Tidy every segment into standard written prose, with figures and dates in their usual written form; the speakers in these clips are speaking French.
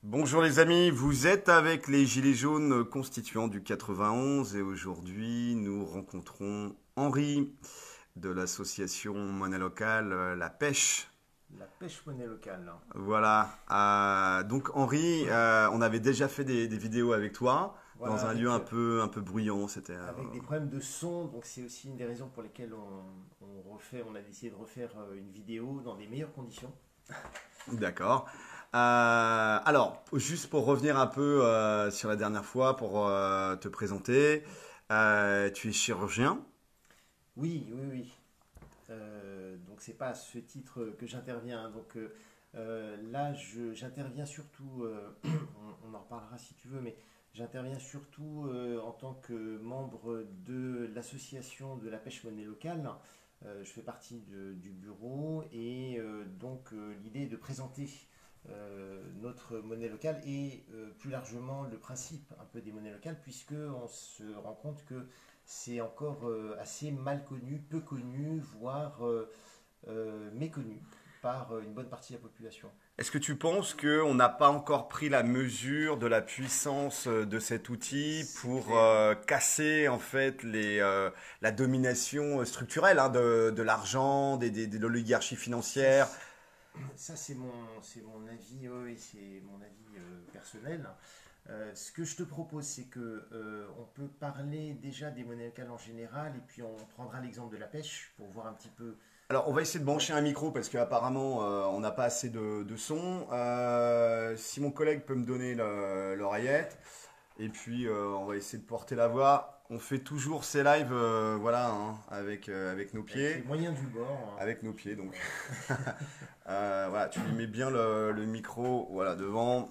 Bonjour les amis, vous êtes avec les Gilets jaunes constituants du 91 et aujourd'hui nous rencontrons Henri de l'association monnaie locale La Pêche. La pêche monnaie locale, hein. Voilà, donc Henri, on avait déjà fait des vidéos avec toi Voilà, dans un lieu un peu bruyant, c'était... avec des problèmes de son, donc c'est aussi une des raisons pour lesquelles on a décidé de refaire une vidéo dans des meilleures conditions. D'accord. Alors, juste pour revenir un peu sur la dernière fois, pour te présenter, tu es chirurgien. Oui, oui, oui. Donc c'est pas à ce titre que j'interviens, hein. Donc là, j'interviens surtout, on en reparlera si tu veux, mais j'interviens surtout en tant que membre de l'association de la pêche monnaie locale. Je fais partie du bureau et donc l'idée est de présenter notre monnaie locale et plus largement le principe un peu des monnaies locales, puisque on se rend compte que c'est encore assez mal connu, peu connu, voire méconnu par une bonne partie de la population. Est-ce que tu penses qu'on n'a pas encore pris la mesure de la puissance de cet outil C'est pour clair. casser en fait la domination structurelle hein, de l'argent, de l'oligarchie Ça, financière? ça c'est mon avis, oui, c'est mon avis personnel. Ce que je te propose, c'est que on peut parler déjà des monnaies locales en général, et puis on prendra l'exemple de la pêche pour voir un petit peu. Alors, on va essayer de Ouais, brancher un micro parce qu'apparemment, on n'a pas assez de son. Si mon collègue peut me donner l'oreillette, et puis on va essayer de porter la voix. On fait toujours ces lives, voilà, hein, avec nos avec les pieds, moyens du bord, hein. avec nos pieds. Puis, Donc, voilà, tu lui mets bien le micro, voilà, devant.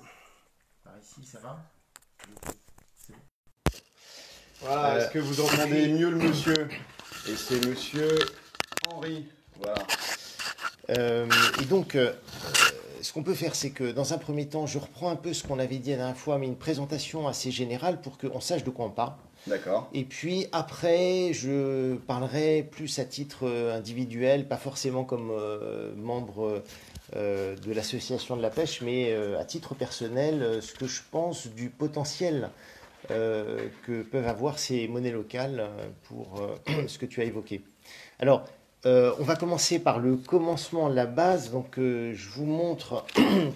par ici, ça va? C'est bon. Voilà, est-ce Euh, que vous entendez mieux le monsieur? Et c'est monsieur Henri. Voilà. Euh, et donc, ce qu'on peut faire, c'est que dans un premier temps, je reprends un peu ce qu'on avait dit la dernière fois, mais une présentation assez générale pour qu'on sache de quoi on parle. D'accord. Et puis après, je parlerai plus à titre individuel, pas forcément comme membre de l'association de la pêche, mais à titre personnel, ce que je pense du potentiel que peuvent avoir ces monnaies locales pour ce que tu as évoqué. Alors, on va commencer par le commencement, la base. Donc, je vous montre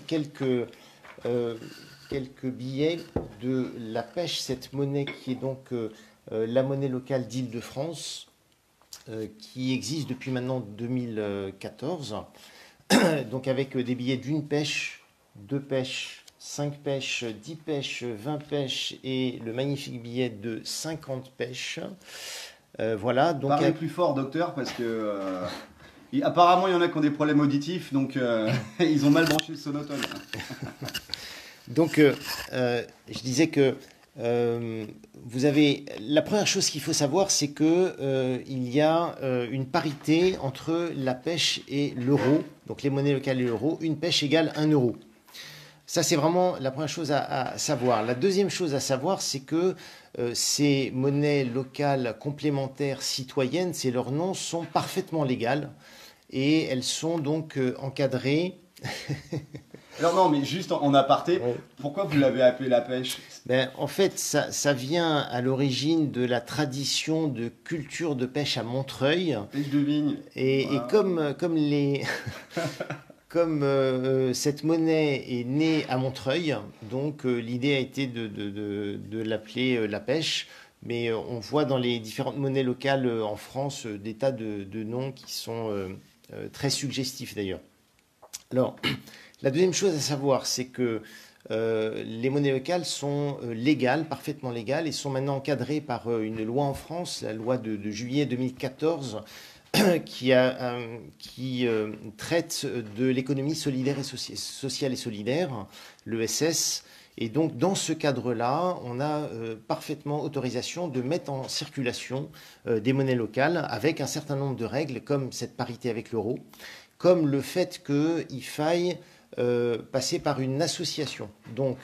quelques, euh, quelques billets de la pêche, cette monnaie qui est donc la monnaie locale d'Île-de-France, qui existe depuis maintenant 2014. Donc, avec des billets d'une pêche, deux pêches, 5 pêches, 10 pêches, 20 pêches et le magnifique billet de 50 pêches. Voilà, donc Parlez plus fort, docteur, parce que apparemment il y en a qui ont des problèmes auditifs, donc ils ont mal branché le sonotone. Donc, je disais que vous avez la première chose qu'il faut savoir, c'est que il y a une parité entre la pêche et l'euro, donc les monnaies locales et l'euro. Une pêche égale 1 euro. Ça, c'est vraiment la première chose à savoir. La deuxième chose à savoir, c'est que ces monnaies locales complémentaires citoyennes, c'est leur nom, sont parfaitement légales et elles sont donc encadrées. Alors non, mais juste en aparté, Ouais. pourquoi vous l'avez appelé la pêche? Ben, en fait, ça vient à l'origine de la tradition de culture de pêche à Montreuil. Pêche de vigne. Et Voilà. comme cette monnaie est née à Montreuil, donc l'idée a été de l'appeler la pêche. Mais on voit dans les différentes monnaies locales en France des tas de noms qui sont très suggestifs d'ailleurs. Alors, la deuxième chose à savoir, c'est que les monnaies locales sont légales, parfaitement légales, et sont maintenant encadrées par une loi en France, la loi de juillet 2014, qui traite de l'économie solidaire et sociale et solidaire, l'ESS. Et donc, dans ce cadre-là, on a parfaitement autorisation de mettre en circulation des monnaies locales avec un certain nombre de règles, comme cette parité avec l'euro, comme le fait qu'il faille passer par une association. Donc,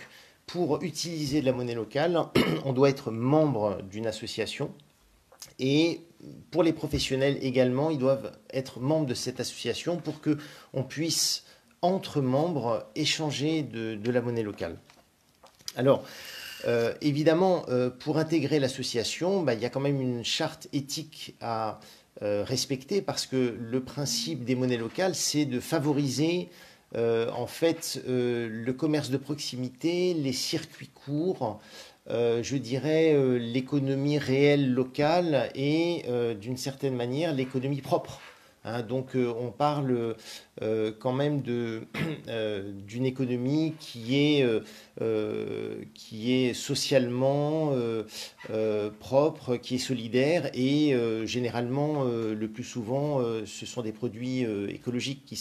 pour utiliser de la monnaie locale, on doit être membre d'une association. Et pour les professionnels également, ils doivent être membres de cette association pour qu'on puisse entre membres, échanger de la monnaie locale. Alors, évidemment, pour intégrer l'association, il y a quand même une charte éthique à respecter parce que le principe des monnaies locales, c'est de favoriser en fait le commerce de proximité, les circuits courts, je dirais l'économie réelle locale et d'une certaine manière l'économie propre. Hein, donc on parle quand même d'une économie qui est socialement propre, qui est solidaire et généralement le plus souvent ce sont des produits écologiques qui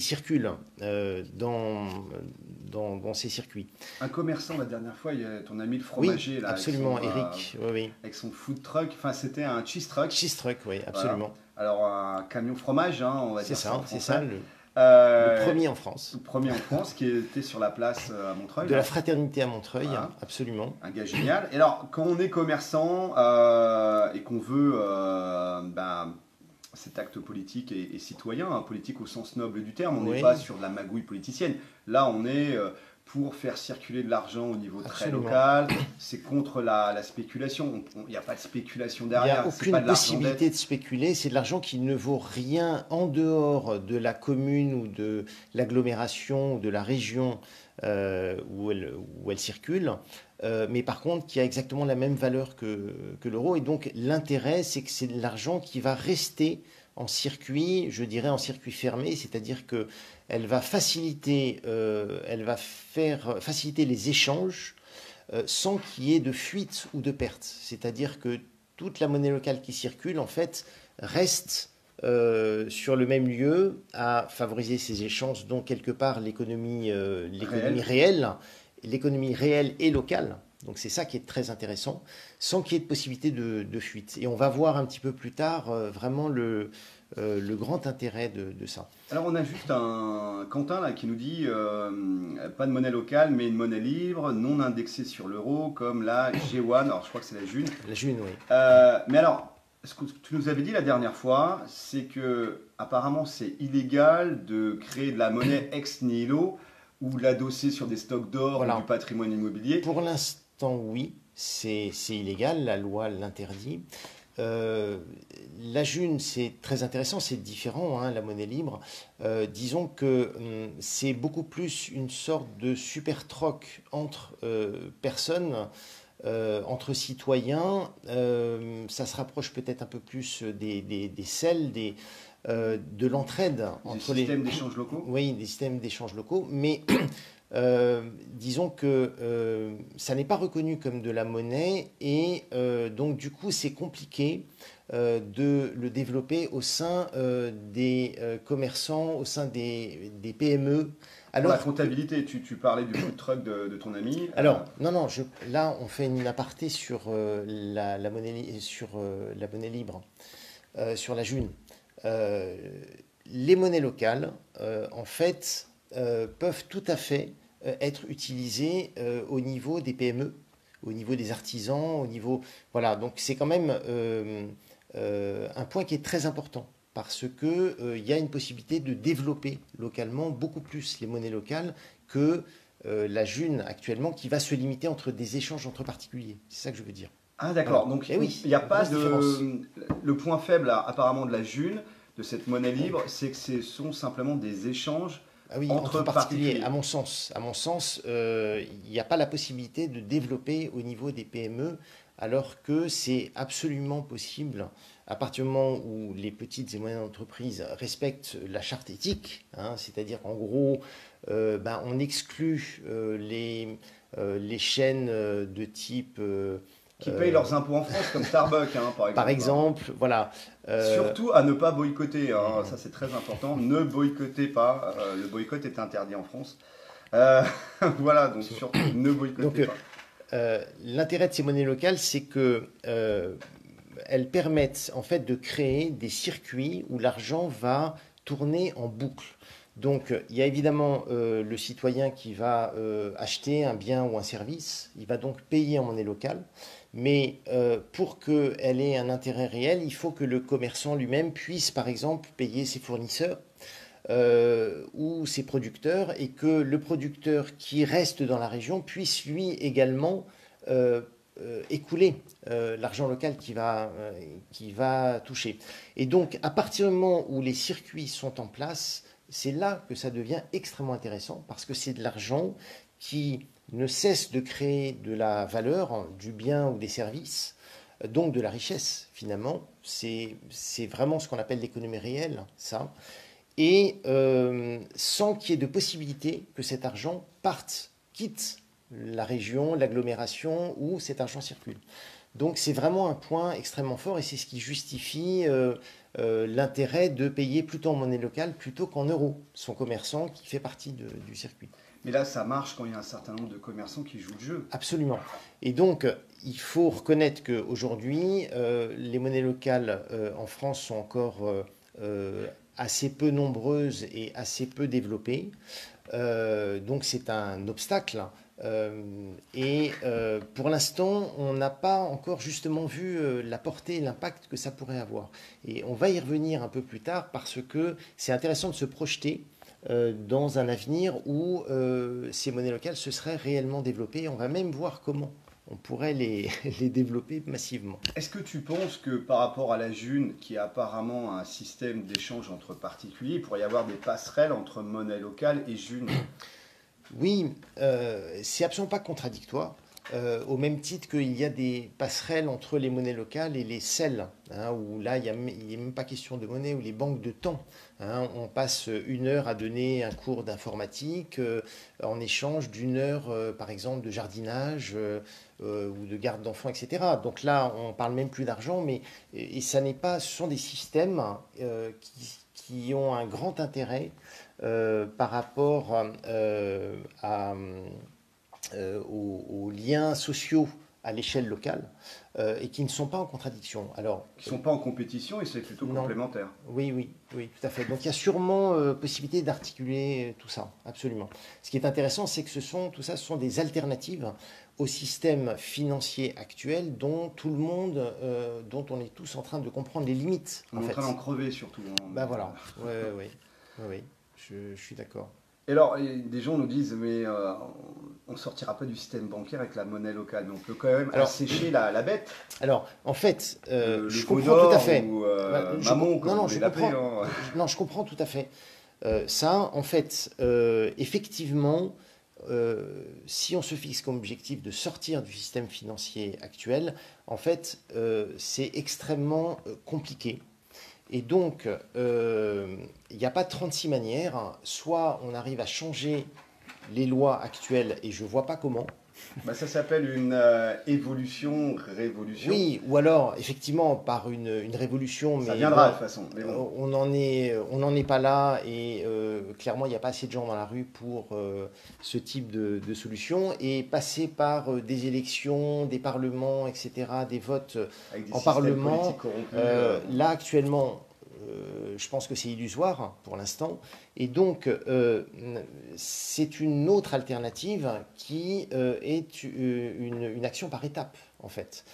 circulent dans ces circuits. Un commerçant, la dernière fois, il y a ton ami le fromager, Oui, là, absolument, Eric. Oui. avec son food truck, enfin c'était un cheese truck. Cheese truck, oui, absolument. Voilà. Alors un camion fromage, hein, on va dire ça en c'est français. ça, le premier en France. Le premier en France, qui était sur la place à Montreuil. De la fraternité à Montreuil, voilà. Absolument. Un gars génial. Et alors, quand on est commerçant et qu'on veut cet acte politique et citoyen, hein, politique au sens noble du terme, on n'est pas sur de la magouille politicienne. Là, on est pour faire circuler de l'argent au niveau très local. C'est contre la spéculation. Il n'y a pas de spéculation derrière. Il n'y a aucune possibilité de spéculer. C'est de l'argent qui ne vaut rien en dehors de la commune ou de l'agglomération ou de la région où elle circule. Mais par contre, qui a exactement la même valeur que l'euro. Et donc, l'intérêt, c'est que c'est de l'argent qui va rester en circuit, je dirais en circuit fermé, c'est-à-dire qu'elle va faciliter les échanges sans qu'il y ait de fuite ou de perte. C'est-à-dire que toute la monnaie locale qui circule, en fait, reste sur le même lieu à favoriser ces échanges, donc quelque part l'économie réelle, l'économie réelle et locale. Donc c'est ça qui est très intéressant, sans qu'il y ait de possibilité de fuite. Et on va voir un petit peu plus tard vraiment le grand intérêt de ça. Alors on a juste un Quentin là qui nous dit pas de monnaie locale mais une monnaie libre, non indexée sur l'euro comme la G1, alors je crois que c'est la June. La June, oui. Mais alors, ce que tu nous avais dit la dernière fois, c'est que apparemment c'est illégal de créer de la monnaie ex nihilo ou l'adosser sur des stocks d'or ou du patrimoine immobilier. Pour l'instant, oui, c'est illégal, la loi l'interdit. La June, c'est très intéressant, c'est différent, hein, la monnaie libre. Disons que c'est beaucoup plus une sorte de super troc entre personnes, entre citoyens. Ça se rapproche peut-être un peu plus des selles, de l'entraide entre les systèmes d'échange locaux. Oui, des systèmes d'échange locaux, mais disons que ça n'est pas reconnu comme de la monnaie et donc du coup c'est compliqué de le développer au sein des commerçants, au sein des PME. Alors, la comptabilité, tu parlais du food truck de ton ami. Alors, non, là on fait une aparté sur la monnaie libre, sur la June. Les monnaies locales, en fait, peuvent tout à fait être utilisées au niveau des PME, au niveau des artisans, au niveau... Voilà, donc c'est quand même un point qui est très important parce qu'il y a une possibilité de développer localement beaucoup plus les monnaies locales que la June actuellement qui va se limiter entre des échanges entre particuliers. C'est ça que je veux dire. Ah d'accord, donc il n'y a pas de... Le point faible apparemment de la June, de cette monnaie libre, c'est que ce sont simplement des échanges entre particuliers. À mon sens, il n'y a pas la possibilité de développer au niveau des PME, alors que c'est absolument possible à partir du moment où les petites et moyennes entreprises respectent la charte éthique, hein, c'est-à-dire qu'en gros, on exclut les chaînes de type... qui payent leurs impôts en France, comme Starbucks, hein, par exemple. Par exemple, voilà. Surtout à ne pas boycotter, hein, ça c'est très important. Ne boycottez pas, le boycott est interdit en France. Voilà, donc surtout ne boycottez pas. L'intérêt de ces monnaies locales, c'est que elles permettent en fait de créer des circuits où l'argent va tourner en boucle. Donc, il y a évidemment le citoyen qui va acheter un bien ou un service. Il va donc payer en monnaie locale. Mais pour qu'elle ait un intérêt réel, il faut que le commerçant lui-même puisse, par exemple, payer ses fournisseurs ou ses producteurs et que le producteur qui reste dans la région puisse lui également euh, écouler l'argent local qui va toucher. Et donc, à partir du moment où les circuits sont en place, c'est là que ça devient extrêmement intéressant parce que c'est de l'argent qui ne cesse de créer de la valeur, du bien ou des services, donc de la richesse finalement. C'est vraiment ce qu'on appelle l'économie réelle, ça. Et sans qu'il y ait de possibilité que cet argent parte, quitte la région, l'agglomération où cet argent circule. Donc c'est vraiment un point extrêmement fort et c'est ce qui justifie l'intérêt de payer plutôt en monnaie locale plutôt qu'en euros, son commerçant qui fait partie du circuit. Mais là, ça marche quand il y a un certain nombre de commerçants qui jouent le jeu. Absolument. Et donc, il faut reconnaître qu'aujourd'hui, les monnaies locales en France sont encore assez peu nombreuses et assez peu développées. Donc, c'est un obstacle. Pour l'instant, on n'a pas encore justement vu la portée et l'impact que ça pourrait avoir. Et on va y revenir un peu plus tard parce que c'est intéressant de se projeter dans un avenir où ces monnaies locales se seraient réellement développées. On va même voir comment on pourrait les développer massivement. Est-ce que tu penses que par rapport à la June, qui est apparemment un système d'échange entre particuliers, il pourrait y avoir des passerelles entre monnaie locale et June? Oui, c'est absolument pas contradictoire. Au même titre qu'il y a des passerelles entre les monnaies locales et les CEL, hein, où là, il n'y a même pas question de monnaie, ou les banques de temps. Hein, on passe 1 heure à donner un cours d'informatique en échange d'1 heure, par exemple, de jardinage ou de garde d'enfants, etc. Donc là, on parle même plus d'argent, mais et ça n'est pas, ce sont des systèmes qui ont un grand intérêt par rapport aux liens sociaux à l'échelle locale et qui ne sont pas en contradiction. Alors, Qui ne sont pas en compétition et c'est plutôt non, complémentaire. oui, oui, oui, tout à fait. Donc il y a sûrement possibilité d'articuler tout ça, absolument. Ce qui est intéressant, c'est que tout ça, ce sont des alternatives au système financier actuel dont tout le monde, dont on est tous en train de comprendre les limites. On est en train d'en crever surtout. Hein. Ben voilà, oui, oui, oui, je suis d'accord. Et alors, des gens nous disent, mais on ne sortira pas du système bancaire avec la monnaie locale, mais on peut quand même assécher la bête. Alors, en fait, je veau comprends tout à d'or fait. ou Non, mammon, comme non, on je les l'appelait. comprends. Non, je comprends tout à fait. Ça, en fait, effectivement, si on se fixe comme objectif de sortir du système financier actuel, en fait, c'est extrêmement compliqué. Et donc, il n'y a pas 36 manières. Soit on arrive à changer les lois actuelles, et je ne vois pas comment. Bah, ça s'appelle une évolution, révolution. Oui, ou alors, effectivement, par une révolution, Ça mais viendra bon, de toute façon. Mais bon. on n'en est pas là, et clairement, il n'y a pas assez de gens dans la rue pour ce type de solution, et passer par des élections, des parlements, etc., des votes Avec des en systèmes parlement, politiques corrompus. là, actuellement, je pense que c'est illusoire pour l'instant. Et donc, c'est une autre alternative qui est une action par étape, en fait.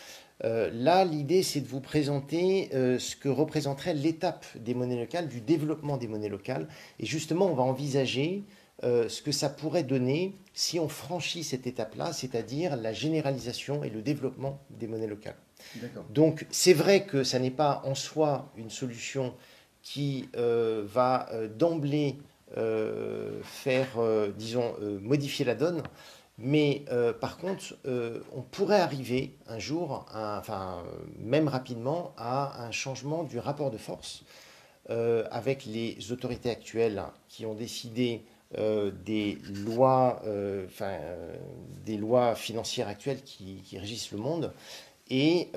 Là, l'idée, c'est de vous présenter ce que représenterait l'étape des monnaies locales, du développement des monnaies locales. Et justement, on va envisager ce que ça pourrait donner si on franchit cette étape-là, c'est-à-dire la généralisation et le développement des monnaies locales. Donc c'est vrai que ça n'est pas en soi une solution qui va d'emblée faire, disons, modifier la donne, mais par contre, on pourrait arriver un jour, même rapidement, à un changement du rapport de force avec les autorités actuelles qui ont décidé des lois financières actuelles qui régissent le monde et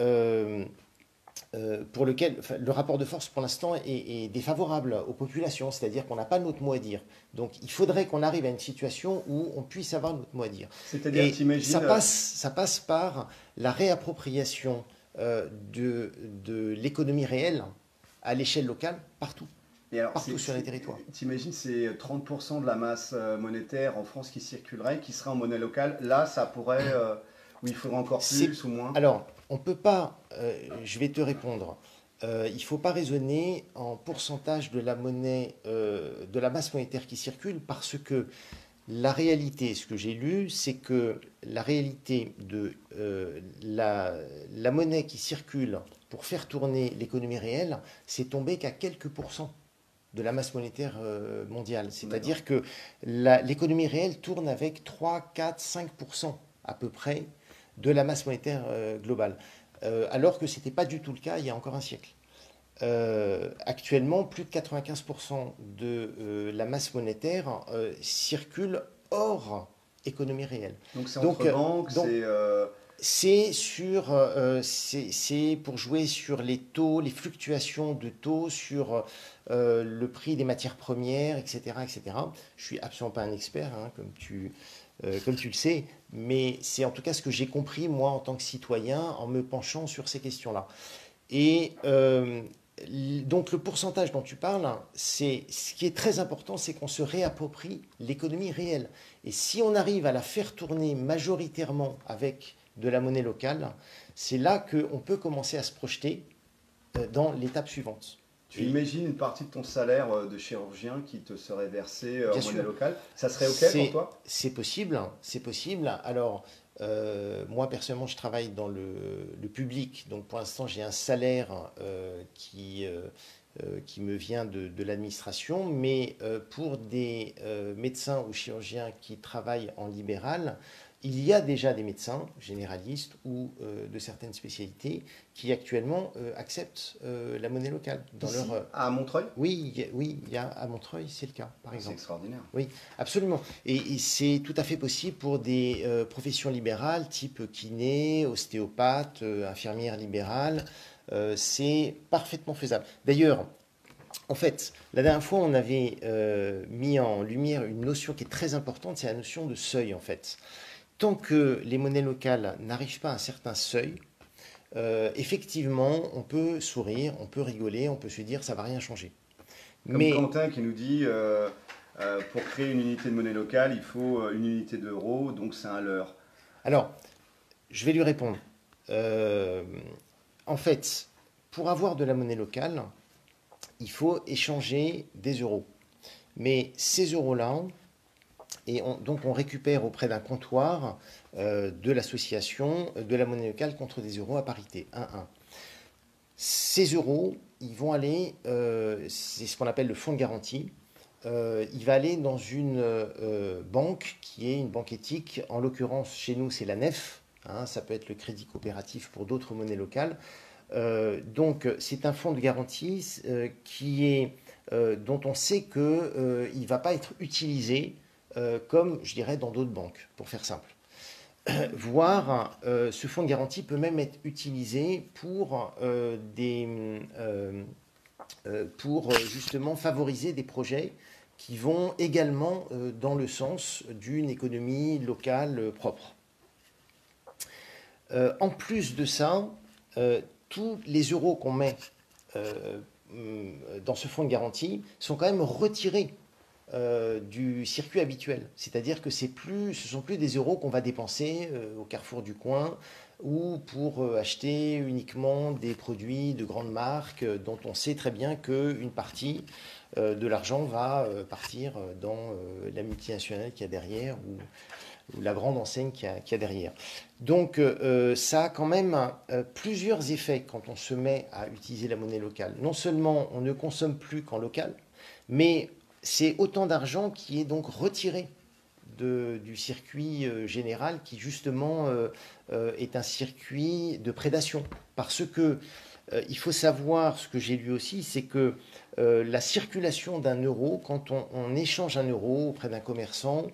pour lequel le rapport de force pour l'instant est défavorable aux populations, c'est-à-dire qu'on n'a pas notre mot à dire. Donc il faudrait qu'on arrive à une situation où on puisse avoir notre mot à dire. C'est-à-dire, t'imagines... Ça passe par la réappropriation de l'économie réelle à l'échelle locale partout. Et alors, partout sur les territoires. T'imagines, c'est 30% de la masse monétaire en France qui circulerait, qui serait en monnaie locale. Là, ça pourrait Ou il faudra encore C'est- plus ou moins? Alors, on peut pas, je vais te répondre. Il ne faut pas raisonner en pourcentage de la monnaie, de la masse monétaire qui circule, parce que la réalité, ce que j'ai lu, c'est que la réalité de la monnaie qui circule pour faire tourner l'économie réelle, c'est tombé qu'à quelques pourcents de la masse monétaire mondiale. D'accord. C'est-à-dire que l'économie réelle tourne avec 3, 4, 5% à peu près de la masse monétaire globale. Alors que ce n'était pas du tout le cas il y a encore un siècle. Actuellement, plus de 95% de la masse monétaire circule hors économie réelle. Donc c'est Donc, entre banques, donc c'est c'est pour jouer sur les taux, les fluctuations de taux, sur le prix des matières premières, etc., etc. Je suis absolument pas un expert, hein, comme tu le sais, mais c'est en tout cas ce que j'ai compris moi en tant que citoyen en me penchant sur ces questions-là. Et donc le pourcentage dont tu parles, c'est ce qui est très important, c'est qu'on se réapproprie l'économie réelle. Et si on arrive à la faire tourner majoritairement avec de la monnaie locale, c'est là qu'on peut commencer à se projeter dans l'étape suivante. tu Et imagines une partie de ton salaire de chirurgien qui te serait versé en bien monnaie sûr, locale. Ça serait OK pour toi? c'est possible, c'est possible. Alors, moi personnellement, je travaille dans le public, donc pour l'instant, j'ai un salaire qui me vient de l'administration, mais pour des médecins ou chirurgiens qui travaillent en libéral, il y a déjà des médecins généralistes ou de certaines spécialités qui actuellement acceptent la monnaie locale dans Ici, leur. à Montreuil? Oui, oui, il y a à Montreuil, c'est le cas, par C'est exemple. extraordinaire. Oui, absolument. Et c'est tout à fait possible pour des professions libérales, type kiné, ostéopathe, infirmière libérale. C'est parfaitement faisable. D'ailleurs, en fait, la dernière fois, on avait mis en lumière une notion qui est très importante, c'est la notion de seuil, en fait. Tant que les monnaies locales n'arrivent pas à un certain seuil, effectivement, on peut sourire, on peut rigoler, on peut se dire ça va rien changer. Comme Mais Quentin qui nous dit pour créer une unité de monnaie locale, il faut une unité d'euros, donc c'est un leurre. alors, je vais lui répondre. Euh, En fait, pour avoir de la monnaie locale, il faut échanger des euros. Mais ces euros-là, donc on récupère auprès d'un comptoir de l'association de la monnaie locale contre des euros à parité, 1-1. Ces euros, ils vont aller, c'est ce qu'on appelle le fonds de garantie, il va aller dans une banque qui est une banque éthique. En l'occurrence, chez nous, c'est la NEF. Hein, ça peut être le crédit coopératif pour d'autres monnaies locales. Donc, c'est un fonds de garantie dont on sait qu'il ne va pas être utilisé comme, je dirais, dans d'autres banques, pour faire simple. Voire, ce fonds de garantie peut même être utilisé pour justement favoriser des projets qui vont également dans le sens d'une économie locale propre. En plus de ça, tous les euros qu'on met euh, dans ce fonds de garantie sont quand même retirés du circuit habituel. C'est-à-dire que ce ne sont plus des euros qu'on va dépenser au carrefour du coin ou pour acheter uniquement des produits de grandes marques dont on sait très bien qu'une partie de l'argent va partir dans la multinationale qu'il y a derrière ou la grande enseigne qu'il y a derrière. Donc ça a quand même plusieurs effets quand on se met à utiliser la monnaie locale. Non seulement on ne consomme plus qu'en local, mais c'est autant d'argent qui est donc retiré du circuit général qui justement est un circuit de prédation. Parce que il faut savoir, ce que j'ai lu aussi, c'est que la circulation d'un euro, quand on échange un euro auprès d'un commerçant,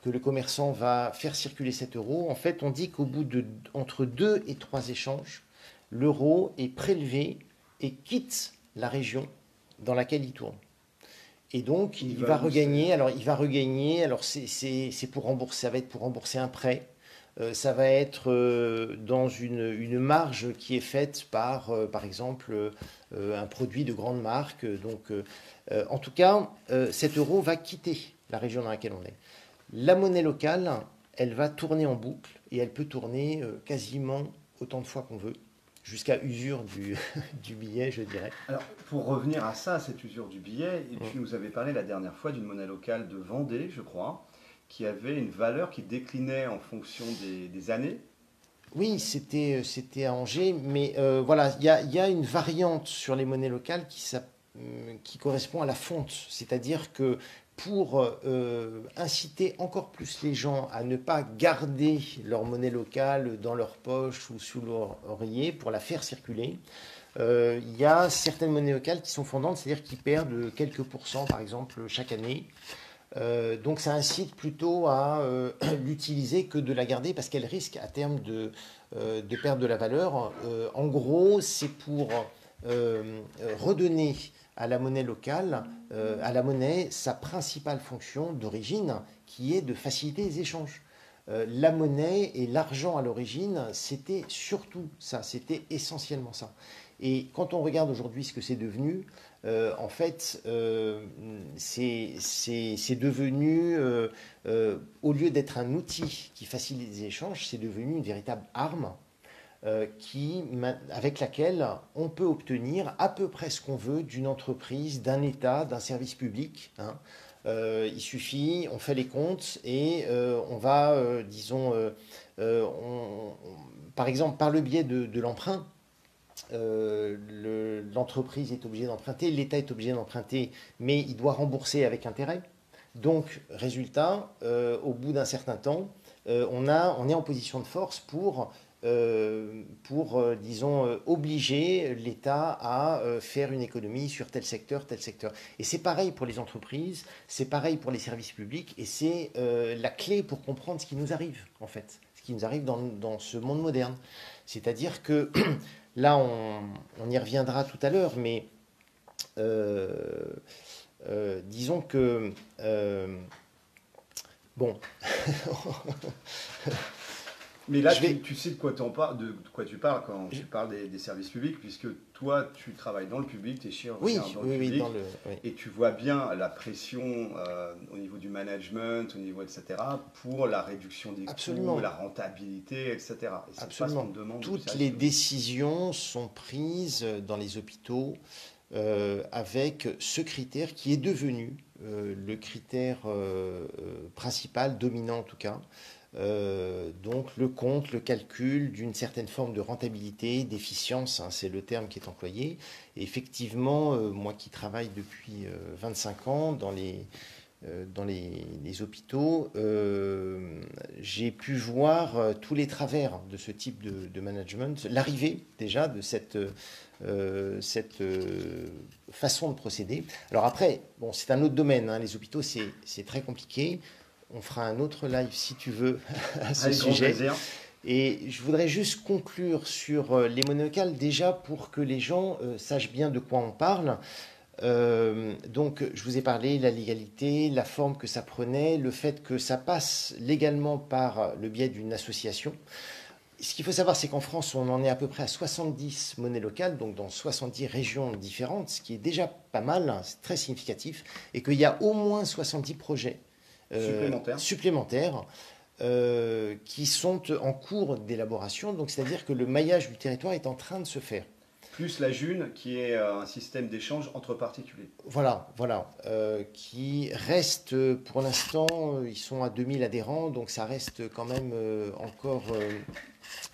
que le commerçant va faire circuler cet euro, en fait on dit qu'au bout de entre 2 et 3 échanges, l'euro est prélevé et quitte la région dans laquelle il tourne. Et donc, Il il va va où c'est? regagner. Alors, il va regagner. Alors, c'est pour rembourser. Ça va être pour rembourser un prêt. Ça va être dans une marge qui est faite par exemple, un produit de grande marque. Donc, en tout cas, cet euro va quitter la région dans laquelle on est. La monnaie locale, elle va tourner en boucle et elle peut tourner quasiment autant de fois qu'on veut, jusqu'à usure du billet, je dirais. Alors, pour revenir à ça, cette usure du billet, et tu nous avais parlé la dernière fois d'une monnaie locale de Vendée, je crois, qui avait une valeur qui déclinait en fonction des années. Oui, c'était à Angers, mais voilà, il y a une variante sur les monnaies locales qui correspond à la fonte. C'est-à-dire que pour inciter encore plus les gens à ne pas garder leur monnaie locale dans leur poche ou sous leur oreiller pour la faire circuler, il y a certaines monnaies locales qui sont fondantes, c'est-à-dire qui perdent quelques pourcents, par exemple, chaque année. Donc ça incite plutôt à l'utiliser que de la garder parce qu'elle risque à terme de perdre de la valeur. En gros, c'est pour redonner à la monnaie locale, à la monnaie, sa principale fonction d'origine, qui est de faciliter les échanges. La monnaie et l'argent à l'origine, c'était surtout ça, c'était essentiellement ça. Et quand on regarde aujourd'hui ce que c'est devenu, en fait, c'est devenu, au lieu d'être un outil qui facilite les échanges, c'est devenu une véritable arme avec laquelle on peut obtenir à peu près ce qu'on veut d'une entreprise, d'un État, d'un service public. Hein. Il suffit, on fait les comptes et on va, disons, par exemple, par le biais de l'emprunt, l'entreprise est obligée d'emprunter, l'État est obligé d'emprunter, mais il doit rembourser avec intérêt. Donc, résultat, au bout d'un certain temps, on est en position de force pour disons, obliger l'État à faire une économie sur tel secteur, tel secteur. Et c'est pareil pour les entreprises, c'est pareil pour les services publics, et c'est la clé pour comprendre ce qui nous arrive, en fait, ce qui nous arrive dans ce monde moderne. C'est-à-dire que, là, on y reviendra tout à l'heure, mais euh, disons que, bon, Mais là, je vais, tu sais de quoi tu parles quand tu parles des services publics, puisque toi, tu travailles dans le public, tu es chirurgien oui, dans le oui, oui, public, oui. et tu vois bien la pression au niveau du management, au niveau, etc., pour la réduction des coûts, Absolument. la rentabilité, etc. Et c'est pas ce qu'on Absolument. te demande du Toutes service les public. décisions sont prises dans les hôpitaux avec ce critère qui est devenu le critère principal, dominant en tout cas. Donc le compte, le calcul d'une certaine forme de rentabilité, d'efficience, hein, c'est le terme qui est employé. Et effectivement, moi qui travaille depuis 25 ans dans les hôpitaux, j'ai pu voir tous les travers de ce type de management, l'arrivée déjà de cette façon de procéder. Alors après, bon, c'est un autre domaine, hein, les hôpitaux, c'est très compliqué. On fera un autre live si tu veux à ce Avec grand sujet. plaisir. Et je voudrais juste conclure sur les monnaies locales, déjà pour que les gens sachent bien de quoi on parle. Donc, je vous ai parlé de la légalité, la forme que ça prenait, le fait que ça passe légalement par le biais d'une association. Ce qu'il faut savoir, c'est qu'en France, on en est à peu près à 70 monnaies locales, donc dans 70 régions différentes, ce qui est déjà pas mal, hein, c'est très significatif, et qu'il y a au moins 70 projets Supplémentaire. supplémentaires qui sont en cours d'élaboration. Donc, c'est-à-dire que le maillage du territoire est en train de se faire. Plus la June, qui est un système d'échange entre particuliers. Voilà, voilà. Qui reste, pour l'instant, ils sont à 2000 adhérents, donc ça reste quand même encore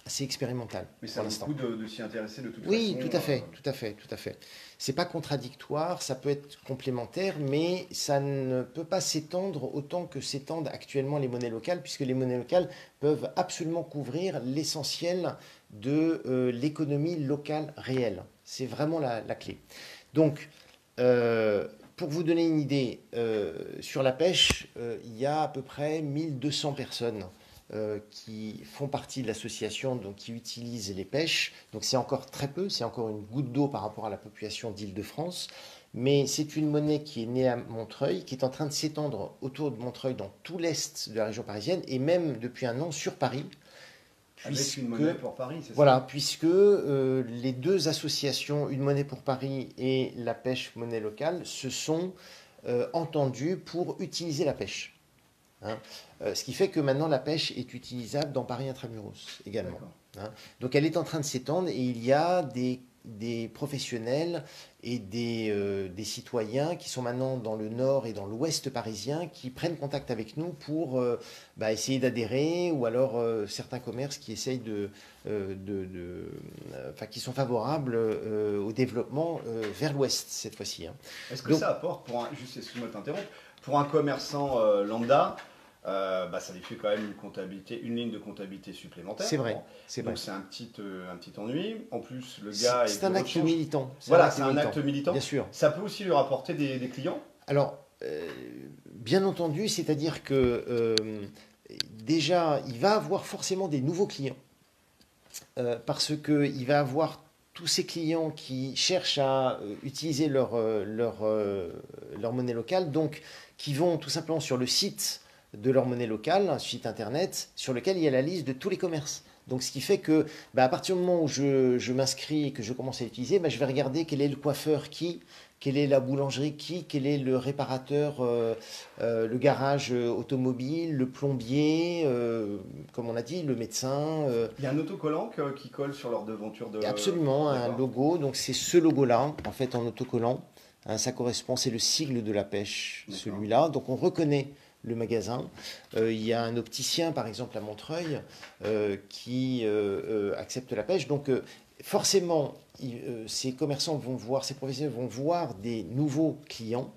assez expérimental Mais ça pour vaut le l'instant. coup de s'y intéresser de toute Oui, façon. tout à fait, tout à fait, tout à fait. C'est pas contradictoire, ça peut être complémentaire, mais ça ne peut pas s'étendre autant que s'étendent actuellement les monnaies locales, puisque les monnaies locales peuvent absolument couvrir l'essentiel de l'économie locale réelle. C'est vraiment la clé. Donc, pour vous donner une idée, sur la pêche, il y a à peu près 1200 personnes qui font partie de l'association, donc qui utilisent les pêches. Donc c'est encore très peu, c'est encore une goutte d'eau par rapport à la population d'Île-de-France. Mais c'est une monnaie qui est née à Montreuil, qui est en train de s'étendre autour de Montreuil dans tout l'est de la région parisienne et même depuis un an sur Paris. Avec une monnaie pour Paris, c'est Voilà, ça? puisque les deux associations, Une Monnaie pour Paris et la pêche monnaie locale, se sont entendues pour utiliser la pêche. hein. Ce qui fait que maintenant la pêche est utilisable dans Paris Intramuros également. Hein. Donc elle est en train de s'étendre et il y a des professionnels et des citoyens qui sont maintenant dans le nord et dans l'ouest parisien qui prennent contact avec nous pour essayer d'adhérer ou alors certains commerces qui essayent qui sont favorables au développement vers l'ouest cette fois-ci. Hein. Est-ce que ça apporte, juste excuse-moi de t'interrompre, pour un commerçant lambda, ça lui fait quand même une ligne de comptabilité supplémentaire. C'est vrai. Bon. Donc c'est un petit ennui. En plus, le gars c'est un acte militant. Voilà, c'est un acte militant. Bien sûr. Ça peut aussi lui rapporter des clients. Alors, bien entendu, c'est-à-dire que déjà, il va avoir forcément des nouveaux clients parce qu'il va avoir tous ces clients qui cherchent à utiliser leur monnaie locale, donc qui vont tout simplement sur le site de leur monnaie locale, un site internet sur lequel il y a la liste de tous les commerces. Donc ce qui fait que à partir du moment où je m'inscris et que je commence à l'utiliser, je vais regarder quel est le coiffeur quelle est la boulangerie quel est le réparateur, le garage automobile, le plombier, comme on a dit, le médecin. Il y a un autocollant qui colle sur leur devanture de... Absolument, un logo. Donc c'est ce logo-là, en fait, en autocollant. Hein, ça correspond, c'est le sigle de la pêche, celui-là. Donc on reconnaît le magasin. Il y a un opticien, par exemple, à Montreuil, qui accepte la pêche. Donc forcément, ces commerçants vont voir, ces professionnels vont voir des nouveaux clients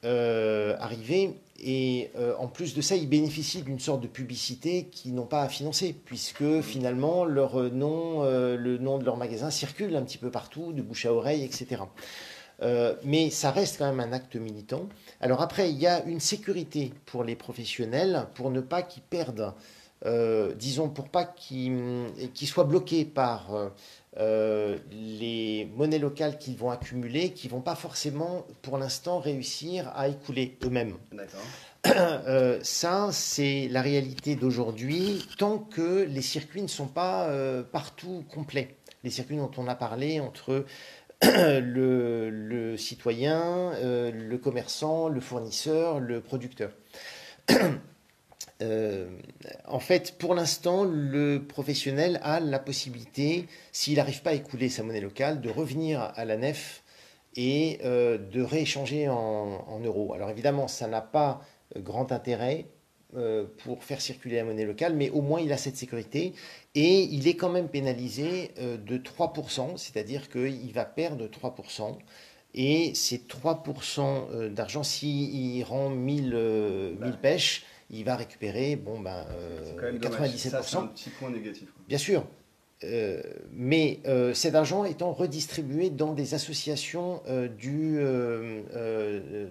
arriver. Et en plus de ça, ils bénéficient d'une sorte de publicité qu'ils n'ont pas à financer, puisque finalement, leur nom, le nom de leur magasin circule un petit peu partout, de bouche à oreille, etc. Mais ça reste quand même un acte militant. Alors après, il y a une sécurité pour les professionnels pour ne pas qu'ils perdent, disons, pour pas qu'ils soient bloqués par les monnaies locales qu'ils vont accumuler, qui vont pas forcément, pour l'instant, réussir à écouler eux-mêmes. D'accord. Ça, c'est la réalité d'aujourd'hui, tant que les circuits ne sont pas partout complets. Les circuits dont on a parlé entre le citoyen, le commerçant, le fournisseur, le producteur. En fait, pour l'instant, le professionnel a la possibilité, s'il n'arrive pas à écouler sa monnaie locale, de revenir à la nef et de rééchanger en euros. Alors évidemment, ça n'a pas grand intérêt pour faire circuler la monnaie locale, mais au moins il a cette sécurité et il est quand même pénalisé de 3%, c'est-à-dire qu'il va perdre 3%. Et ces 3% d'argent, s'il rend 1000 pêches, il va récupérer 97%. Ça, c'est un petit point négatif. Bien sûr. Mais cet argent étant redistribué dans des associations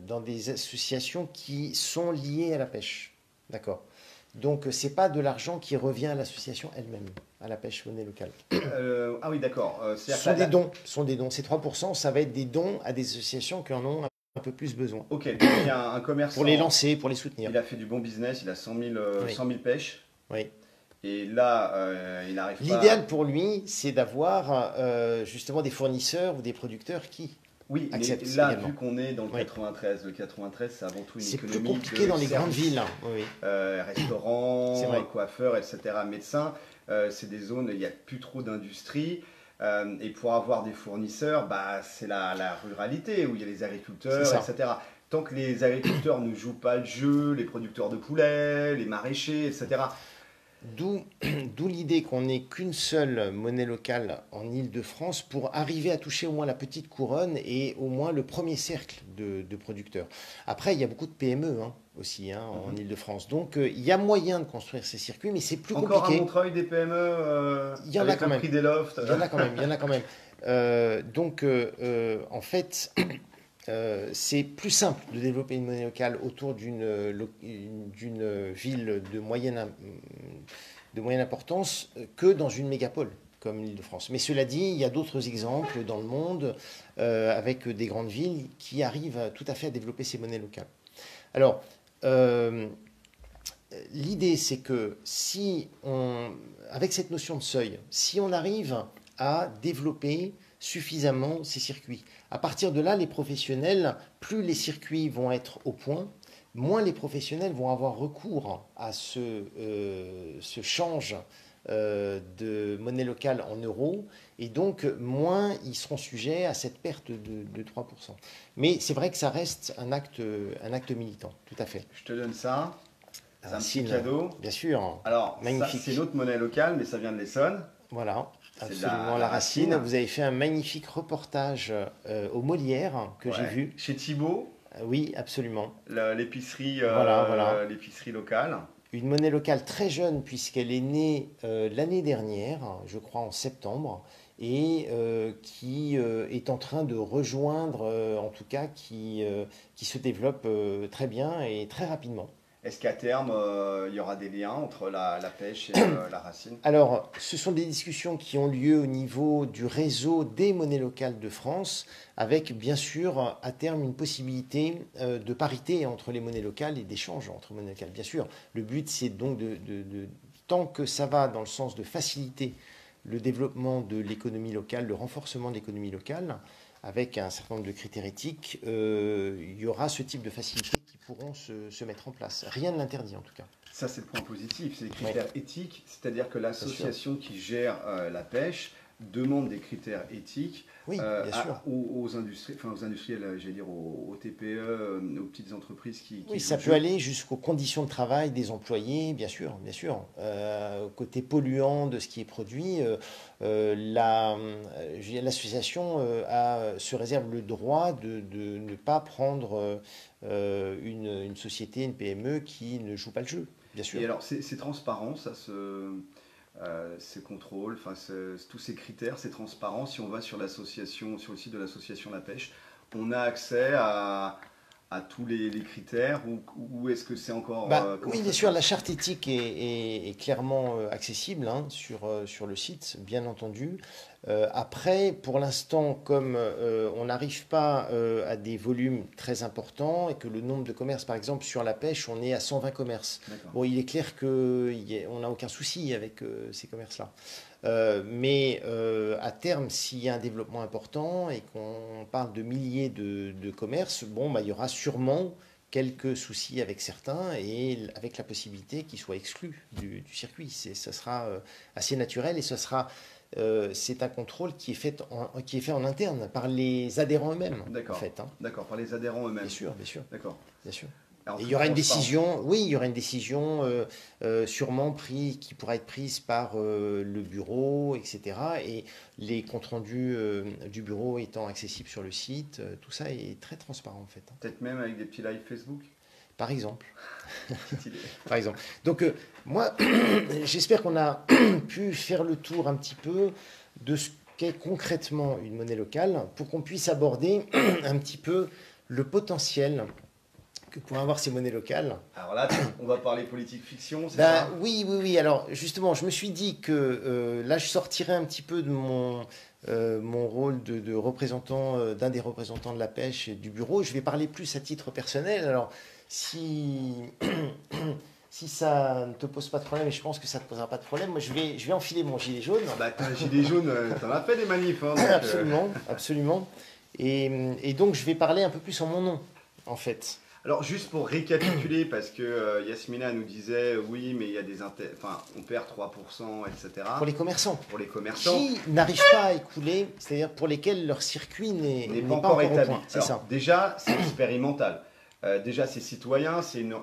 dans des associations qui sont liées à la pêche. D'accord. Donc c'est pas de l'argent qui revient à l'association elle-même, à la pêche monnaie locale. Ah oui, d'accord. Ce sont des dons. Ces 3%, ça va être des dons à des associations qui en ont un peu plus besoin. Ok, donc il y a un commerçant... Pour les lancer, pour les soutenir. Il a fait du bon business, il a 100 000 pêches. Oui. Et là, il n'arrive pas... L'idéal pour lui, c'est d'avoir justement des fournisseurs ou des producteurs qui acceptent là, également. Vu qu'on est dans le 93, le 93, c'est avant tout une économie... C'est plus compliqué dans les grandes villes. Oui. Restaurants, coiffeurs, etc., médecins, c'est des zones, il n'y a plus trop d'industrie. Et pour avoir des fournisseurs, c'est la ruralité où il y a les agriculteurs, etc. Tant que les agriculteurs ne jouent pas le jeu, les producteurs de poulets, les maraîchers, etc. D'où l'idée qu'on n'ait qu'une seule monnaie locale en Île-de-France pour arriver à toucher au moins la petite couronne et au moins le premier cercle de producteurs. Après, il y a beaucoup de PME aussi en Île-de-France. Donc, il y a moyen de construire ces circuits, mais c'est plus compliqué. Encore à Montreuil, des PME il y en a quand même. Prix des lofts. Il y en a quand même. Donc, en fait... c'est plus simple de développer une monnaie locale autour d'une ville de moyenne importance que dans une mégapole comme l'Île-de-France. Mais cela dit, il y a d'autres exemples dans le monde avec des grandes villes qui arrivent tout à fait à développer ces monnaies locales. Alors, l'idée, c'est que avec cette notion de seuil, si on arrive à développer suffisamment ces circuits, à partir de là, les professionnels, plus les circuits vont être au point, moins les professionnels vont avoir recours à ce change de monnaie locale en euros, et donc moins ils seront sujets à cette perte de 3%. Mais c'est vrai que ça reste un acte militant, tout à fait. Je te donne ça. C'est un petit Racine, cadeau. bien sûr, Alors, ça, magnifique. c'est notre monnaie locale, mais ça vient de l'Essonne. Voilà, C'est absolument la la racine. racine. Vous avez fait un magnifique reportage au Molière que j'ai Ouais. vu. Chez Thibaut, Oui, absolument. l'épicerie Voilà, voilà. l'épicerie locale. Une monnaie locale très jeune puisqu'elle est née l'année dernière, je crois en septembre, et qui est en train de rejoindre, en tout cas, qui se développe très bien et très rapidement. Est-ce qu'à terme, il y aura des liens entre la pêche et la racine? Alors, ce sont des discussions qui ont lieu au niveau du réseau des monnaies locales de France, avec bien sûr à terme une possibilité de parité entre les monnaies locales et d'échange entre monnaies locales. Bien sûr, le but c'est donc tant que ça va dans le sens de faciliter le développement de l'économie locale, le renforcement de l'économie locale, avec un certain nombre de critères éthiques, il y aura ce type de facilités qui pourront se mettre en place. Rien ne l'interdit en tout cas. Ça, c'est le point positif, c'est les Oui, critères éthiques, c'est-à-dire que bien sûr. l'association qui gère la pêche demande des critères éthiques Oui, bien sûr. aux industriels, j'allais dire aux TPE, aux petites entreprises qui Oui, jouent ça le peut jeu. aller jusqu'aux conditions de travail des employés, bien sûr, bien sûr. Côté polluant de ce qui est produit, l'association se réserve le droit de ne pas prendre une société, une PME qui ne joue pas le jeu, bien sûr. Et alors, c'est transparent, ça, ces contrôles, enfin, tous ces critères, c'est transparent. Si on va sur l'association, sur le site de l'association La Pêche, on a accès à tous les critères ou est-ce que c'est encore... comment Oui, ça bien se sûr, la passe? charte éthique est clairement accessible hein, sur le site, bien entendu. Après, pour l'instant, comme on n'arrive pas à des volumes très importants et que le nombre de commerces, par exemple, sur la pêche, on est à 120 commerces. D'accord. Bon, il est clair qu'on n'a aucun souci avec ces commerces-là. Mais à terme, s'il y a un développement important et qu'on parle de milliers de commerces, bon, il y aura sûrement quelques soucis avec certains et avec la possibilité qu'ils soient exclus du circuit. Ça sera assez naturel et c'est un contrôle qui est fait en interne par les adhérents eux-mêmes, en D'accord, fait. Hein. d'accord, par les adhérents Bien eux-mêmes. sûr, bien sûr, D'accord. bien sûr. En Et il toute y aura une transparence. décision, oui, il y aura une décision sûrement qui pourra être prise par le bureau, etc. Et les comptes rendus du bureau étant accessibles sur le site, tout ça est très transparent en fait. Hein. Peut-être même avec des petits lives Facebook. Par exemple. Petite idée. Par exemple. Donc moi, j'espère qu'on a pu faire le tour un petit peu de ce qu'est concrètement une monnaie locale pour qu'on puisse aborder un petit peu le potentiel que pourraient avoir ces monnaies locales. Alors là, on va parler politique fiction, c'est Ben, ça? oui, oui, oui. Alors, justement, je me suis dit que là, je sortirais un petit peu de mon rôle de représentant, d'un des représentants de la pêche et du bureau. Je vais parler plus à titre personnel. Alors, si, si ça ne te pose pas de problème, et je pense que ça ne te posera pas de problème, moi, je vais enfiler mon gilet jaune. Bah, t'as un gilet jaune, t'en as fait des manifs, hein, donc, Absolument, absolument. Et donc, je vais parler un peu plus en mon nom, en fait. Alors, juste pour récapituler, parce que Yasmina nous disait, oui, mais il y a enfin, on perd 3%, etc. Pour les commerçants. Pour les commerçants, Qui n'arrivent pas à écouler, c'est-à-dire pour lesquels leur circuit n'est n'est pas pas encore encore au établi. point. C'est Alors, ça. déjà, c'est expérimental. Déjà, c'est citoyen, c'est une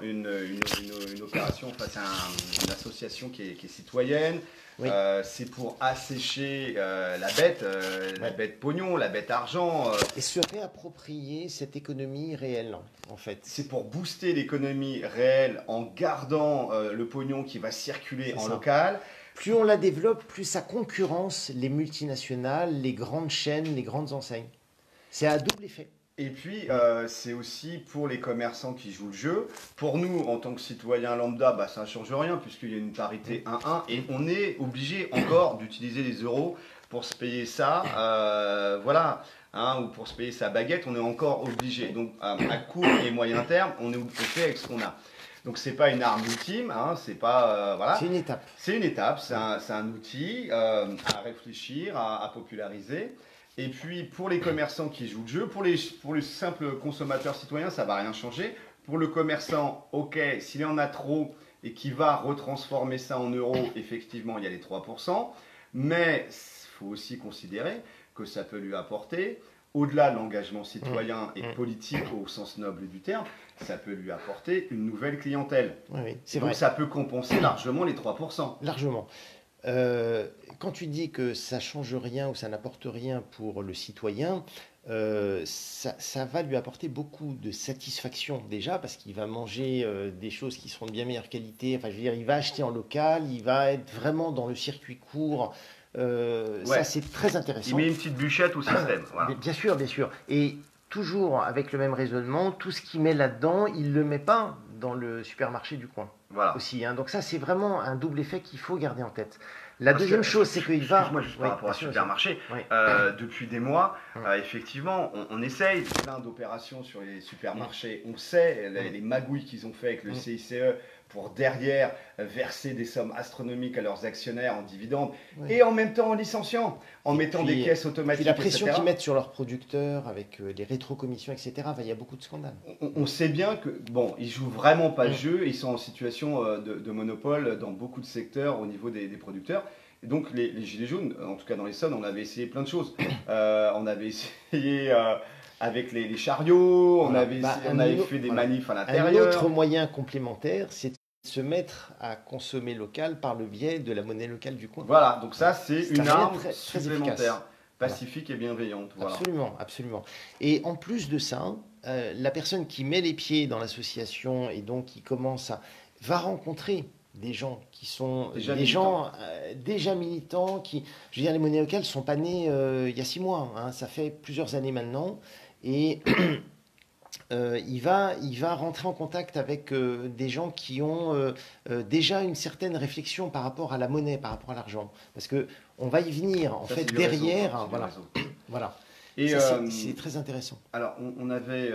opération, enfin, c'est une association qui est citoyenne. Oui. C'est pour assécher la Ouais. bête pognon, la bête argent. Et se réapproprier cette économie réelle, en fait. C'est pour booster l'économie réelle en gardant le pognon qui va circuler C'est en ça. local. Plus on la développe, plus ça concurrence les multinationales, les grandes chaînes, les grandes enseignes. C'est à double effet. Et puis, c'est aussi pour les commerçants qui jouent le jeu. Pour nous, en tant que citoyens lambda, bah, ça ne change rien puisqu'il y a une parité 1-1 et on est obligé encore d'utiliser les euros pour se payer ça. Voilà. Hein, ou pour se payer sa baguette, on est encore obligé. Donc, à court et moyen terme, on fait avec ce qu'on a. Donc, c'est pas une arme ultime. Hein, c'est pas. Voilà. C'est une étape. C'est une étape, c'est un outil à réfléchir, à populariser. Et puis pour les commerçants qui jouent le jeu, pour les simples consommateurs citoyens, ça ne va rien changer. pour le commerçant, ok, s'il en a trop et qu'il va retransformer ça en euros, effectivement, il y a les 3%. Mais il faut aussi considérer que ça peut lui apporter, au-delà de l'engagement citoyen et politique au sens noble du terme, ça peut lui apporter une nouvelle clientèle. Oui, c'est Donc vrai. ça peut compenser largement les 3%. Largement. Quand tu dis que ça change rien ou ça n'apporte rien pour le citoyen, ça va lui apporter beaucoup de satisfaction déjà parce qu'il va manger des choses qui seront de bien meilleure qualité. Enfin, je veux dire, il va acheter en local, il va être vraiment dans le circuit court. Ça, Ouais, c'est très il intéressant. met une petite bûchette au système. Voilà. Bien sûr, bien sûr. Et toujours avec le même raisonnement, tout ce qu'il met là-dedans, il ne le met pas dans le supermarché du coin Voilà. aussi, hein. Donc ça, c'est vraiment un double effet qu'il faut garder en tête. La Parce deuxième que, chose, c'est qu'il va... excuse-moi, juste Oui, par rapport bien à sûr, supermarché, oui. depuis des mois, Mm. effectivement, on essaye plein d'opérations sur les supermarchés. On sait les magouilles qu'ils ont fait avec le Mm. CICE pour derrière verser des sommes astronomiques à leurs actionnaires en dividendes Oui. et en même temps en licenciant, en Et mettant puis- des caisses Puis automatiques, la pression etc. qu'ils mettent sur leurs producteurs avec les rétrocommissions, etc., il y a beaucoup de scandales. On sait bien que, bon, ils jouent vraiment pas le Mm. jeu, ils sont en situation de monopole dans beaucoup de secteurs au niveau des producteurs. Et donc les Gilets jaunes, en tout cas dans l'Essonne, on avait essayé plein de choses. On avait essayé avec les chariots, on Voilà. avait, Bah, on avait fait des voilà. manifs à Un l'intérieur. autre moyen complémentaire, c'est de se mettre à consommer local par le biais de la monnaie locale du coin. Voilà, donc ça c'est C'est une un moyen arme très efficace. supplémentaire, pacifique et bienveillante. Voilà. Absolument, absolument. Et en plus de ça, la personne qui met les pieds dans l'association et donc qui commence à va rencontrer des gens qui sont Déjà des gens déjà militants qui, je veux dire, les monnaies locales sont pas nées il y a 6 mois, hein, ça fait plusieurs années maintenant et il va rentrer en contact avec des gens qui ont déjà une certaine réflexion par rapport à la monnaie, par rapport à l'argent. Parce que on va y venir, en Ça, fait, c'est du réseau, derrière. hein, c'est du Voilà. réseau. Voilà. Et Ça, c'est très intéressant. alors, on avait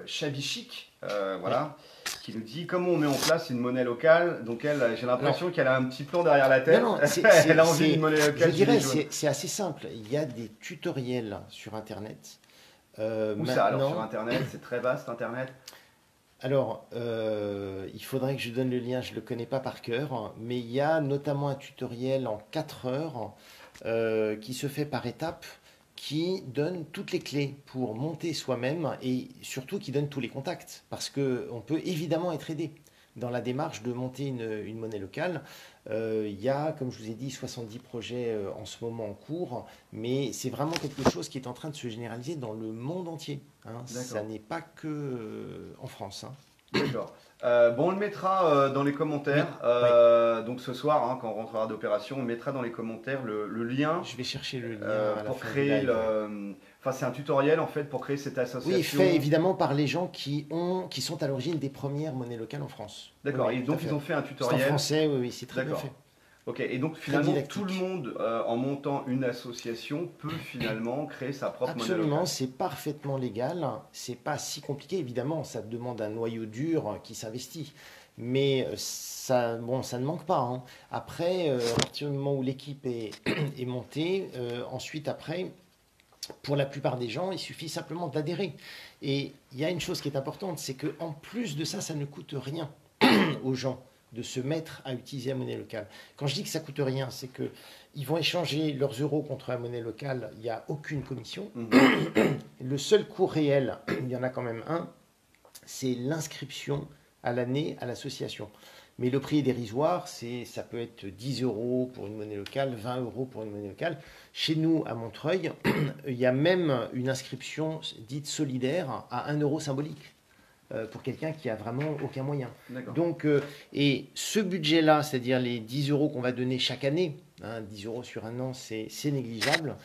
Chabichic, voilà, qui nous dit comment on met en place une monnaie locale. Donc, elle, j'ai l'impression qu'elle a un petit plan derrière la tête. Non, non, Elle a envie d'une monnaie locale. je dirais, gilet jaune. c'est assez simple. Il y a des tutoriels sur Internet. Où ça alors sur Internet? C'est très vaste, Internet. Alors, il faudrait que je donne le lien, je ne le connais pas par cœur, mais il y a notamment un tutoriel en 4 heures qui se fait par étapes, qui donne toutes les clés pour monter soi-même et surtout qui donne tous les contacts, parce qu'on peut évidemment être aidé dans la démarche de monter une monnaie locale. Il y a, comme je vous ai dit, 70 projets en ce moment en cours, mais c'est vraiment quelque chose qui est en train de se généraliser dans le monde entier, hein. Ça n'est pas que en France, hein. D'accord. Bon, on le mettra dans les commentaires. Donc ce soir, hein, quand on rentrera d'opération, on mettra dans les commentaires le lien Je vais chercher le lien à la pour fin du créer live. Enfin, c'est un tutoriel en fait pour créer cette association. Oui, fait évidemment par les gens qui sont à l'origine des premières monnaies locales en France. D'accord. Oui, Et tout à donc fait. ils ont fait un C'est en tutoriel. français, oui, c'est très bien D'accord. fait. Ok. Et donc finalement, didactique. tout le monde, en montant une association, peut finalement créer sa propre monnaie Absolument, locale. c'est parfaitement légal. C'est pas si compliqué, évidemment. Ça demande un noyau dur qui s'investit. Mais ça, bon, ça ne manque pas, hein. Après, à partir du moment où l'équipe est montée, ensuite, après, pour la plupart des gens, il suffit simplement d'adhérer. Et il y a une chose qui est importante, c'est qu'en plus de ça, ça ne coûte rien aux gens de se mettre à utiliser la monnaie locale. Quand je dis que ça coûte rien, c'est que ils vont échanger leurs euros contre la monnaie locale, il n'y a aucune commission. Le seul coût réel, il y en a quand même un, c'est l'inscription à l'année à l'association. Mais le prix est dérisoire, ça peut être 10 euros pour une monnaie locale, 20 euros pour une monnaie locale. Chez nous, à Montreuil, il y a même une inscription dite solidaire à 1 euro symbolique pour quelqu'un qui a vraiment aucun moyen. D'accord. Donc, et ce budget-là, c'est-à-dire les 10 euros qu'on va donner chaque année, hein, 10 euros sur un an, c'est négligeable,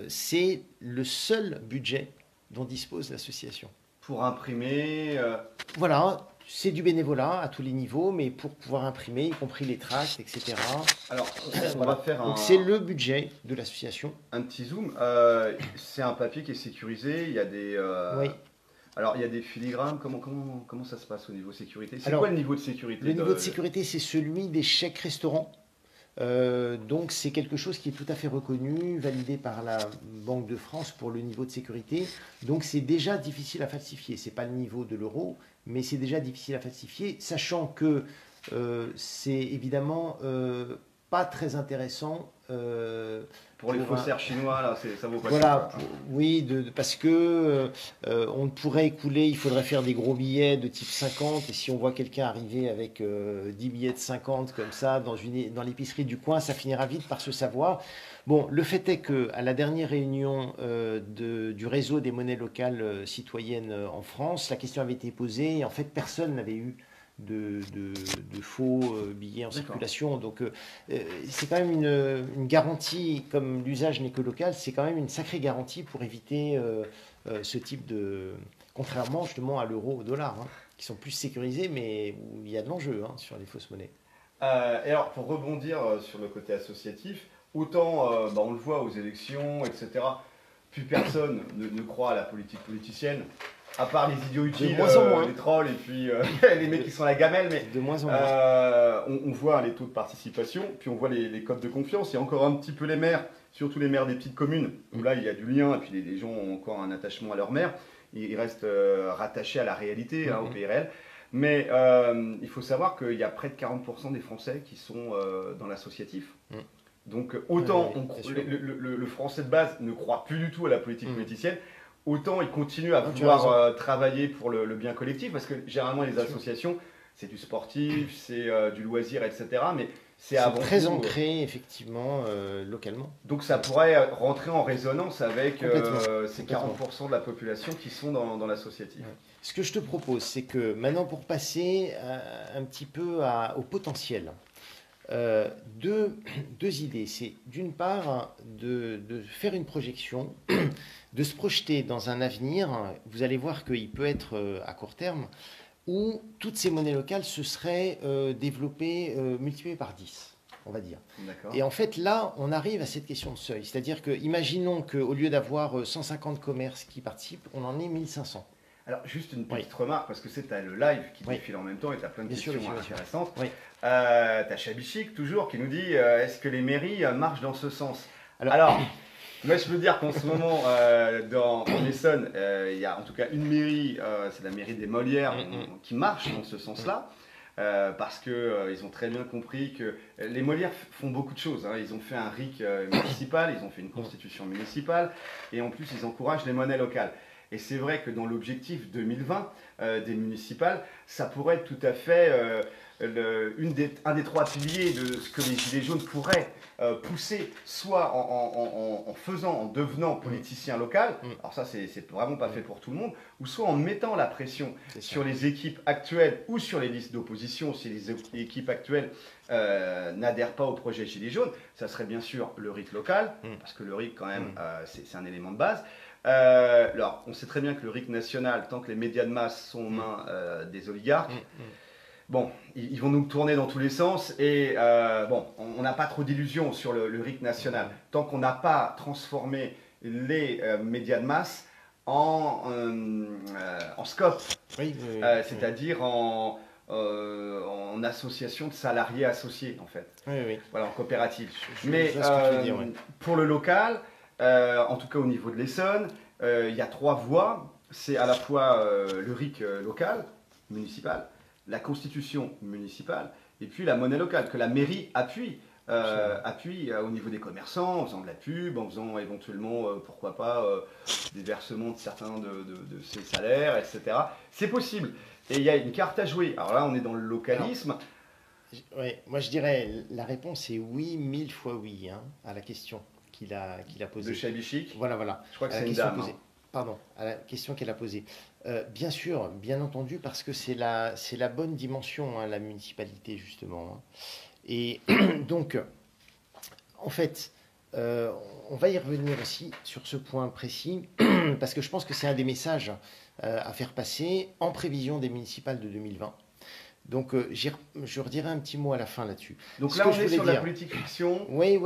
c'est le seul budget dont dispose l'association. Pour imprimer. Voilà, c'est du bénévolat à tous les niveaux, mais pour pouvoir imprimer, y compris les tracts, etc. Alors, on Voilà. va faire Donc c'est le budget de l'association. un petit zoom. C'est un papier qui est sécurisé. Il y a des. Oui. Alors, il y a des filigranes. Comment ça se passe au niveau sécurité? C'est Alors, quoi le niveau de sécurité Le niveau de sécurité, c'est celui des chèques restaurants. Donc c'est quelque chose qui est tout à fait reconnu, validé par la Banque de France pour le niveau de sécurité. Donc c'est déjà difficile à falsifier. C'est pas le niveau de l'euro, mais c'est déjà difficile à falsifier, sachant que c'est évidemment pas très intéressant. Pour les faussaires chinois, là, ça vaut pas voilà, cher, quoi. oui, parce que on pourrait écouler, il faudrait faire des gros billets de type 50, et si on voit quelqu'un arriver avec 10 billets de 50 comme ça dans l'épicerie du coin, ça finira vite par se savoir. Bon, le fait est qu'à la dernière réunion du réseau des monnaies locales citoyennes en France, la question avait été posée, et en fait personne n'avait eu de faux billets en circulation. Donc c'est quand même une garantie, comme l'usage n'est que local, c'est quand même une sacrée garantie pour éviter ce type de... Contrairement justement à l'euro, au dollar, hein, qui sont plus sécurisés, mais où il y a de l'enjeu sur les fausses monnaies. Et alors, pour rebondir sur le côté associatif, autant on le voit aux élections, etc., plus personne ne croit à la politique politicienne. À part les idiots utiles, les trolls et puis les mecs qui sont à la gamelle, mais de moins en moins. On voit les taux de participation, puis on voit les codes de confiance. Il y a encore un petit peu les maires, surtout les maires des petites communes, où là il y a du lien, et puis les gens ont encore un attachement à leur maire. Ils restent rattachés à la réalité, au pays réel. Mais il faut savoir qu'il y a près de 40% des Français qui sont dans l'associatif. Donc autant le Français de base ne croit plus du tout à la politique politicienne, autant ils continuent à pouvoir travailler pour le bien collectif, parce que généralement les associations, c'est du sportif, c'est du loisir, etc. Mais c'est très ancré, effectivement, localement. Donc ça pourrait rentrer en résonance avec ces 40% de la population qui sont dans l'associatif. Ouais. Ce que je te propose, c'est que maintenant, pour passer un petit peu au potentiel, deux idées. C'est d'une part de faire une projection, de se projeter dans un avenir. Vous allez voir qu'il peut être à court terme, où toutes ces monnaies locales se seraient développées, multipliées par 10, on va dire. Et en fait, là, on arrive à cette question de seuil. C'est-à-dire que, imaginons qu'au lieu d'avoir 150 commerces qui participent, on en ait 1500. Alors, juste une petite remarque, parce que tu as le live qui défile en même temps et tu as plein de questions intéressantes. Tu as Chabichik, toujours, qui nous dit est-ce que les mairies marchent dans ce sens? Alors moi, je peux dire qu'en ce moment, en Essonne, il y a en tout cas une mairie, c'est la mairie des Molières, qui marche dans ce sens-là. Parce qu'ils ont très bien compris que les Molières font beaucoup de choses. Ils ont fait un RIC municipal, ils ont fait une constitution municipale, et en plus, ils encouragent les monnaies locales. Et c'est vrai que dans l'objectif 2020 des municipales, ça pourrait être tout à fait un des trois piliers de ce que les Gilets jaunes pourraient pousser, soit en devenant politicien local, alors ça c'est vraiment pas fait pour tout le monde, ou soit en mettant la pression sur les équipes actuelles ou sur les listes d'opposition, si les équipes actuelles n'adhèrent pas au projet Gilets jaunes. Ça serait bien sûr le RIC local, parce que le RIC quand même c'est un élément de base. Alors, on sait très bien que le RIC national, tant que les médias de masse sont aux mains des oligarques, bon, ils vont nous tourner dans tous les sens. Et bon, on n'a pas trop d'illusions sur le RIC national. Tant qu'on n'a pas transformé les médias de masse en SCOP, c'est-à-dire en association de salariés associés, en fait. Voilà, en coopérative. Mais pour le local, en tout cas au niveau de l'Essonne, il y a trois voies. C'est à la fois le RIC local, municipal, la constitution municipale, et puis la monnaie locale, que la mairie appuie au niveau des commerçants, en faisant de la pub, en faisant éventuellement, pourquoi pas, des versements de certains de ses salaires, etc. C'est possible. Et il y a une carte à jouer. Alors là, on est dans le localisme. Moi je dirais, la réponse est oui, 1000 fois oui, à la question qu'il a posée. De Chabichik. Voilà. Je crois que c'est une dame. Pardon, à la question qu'elle a posée. Bien sûr, bien entendu, parce que c'est la bonne dimension, la municipalité, justement. Et donc, en fait, on va y revenir aussi sur ce point précis, parce que je pense que c'est un des messages à faire passer en prévision des municipales de 2020. Donc, je redirai un petit mot à la fin là-dessus. Donc Ce là, que on je est voulais sur la dire- politique fiction. Oui,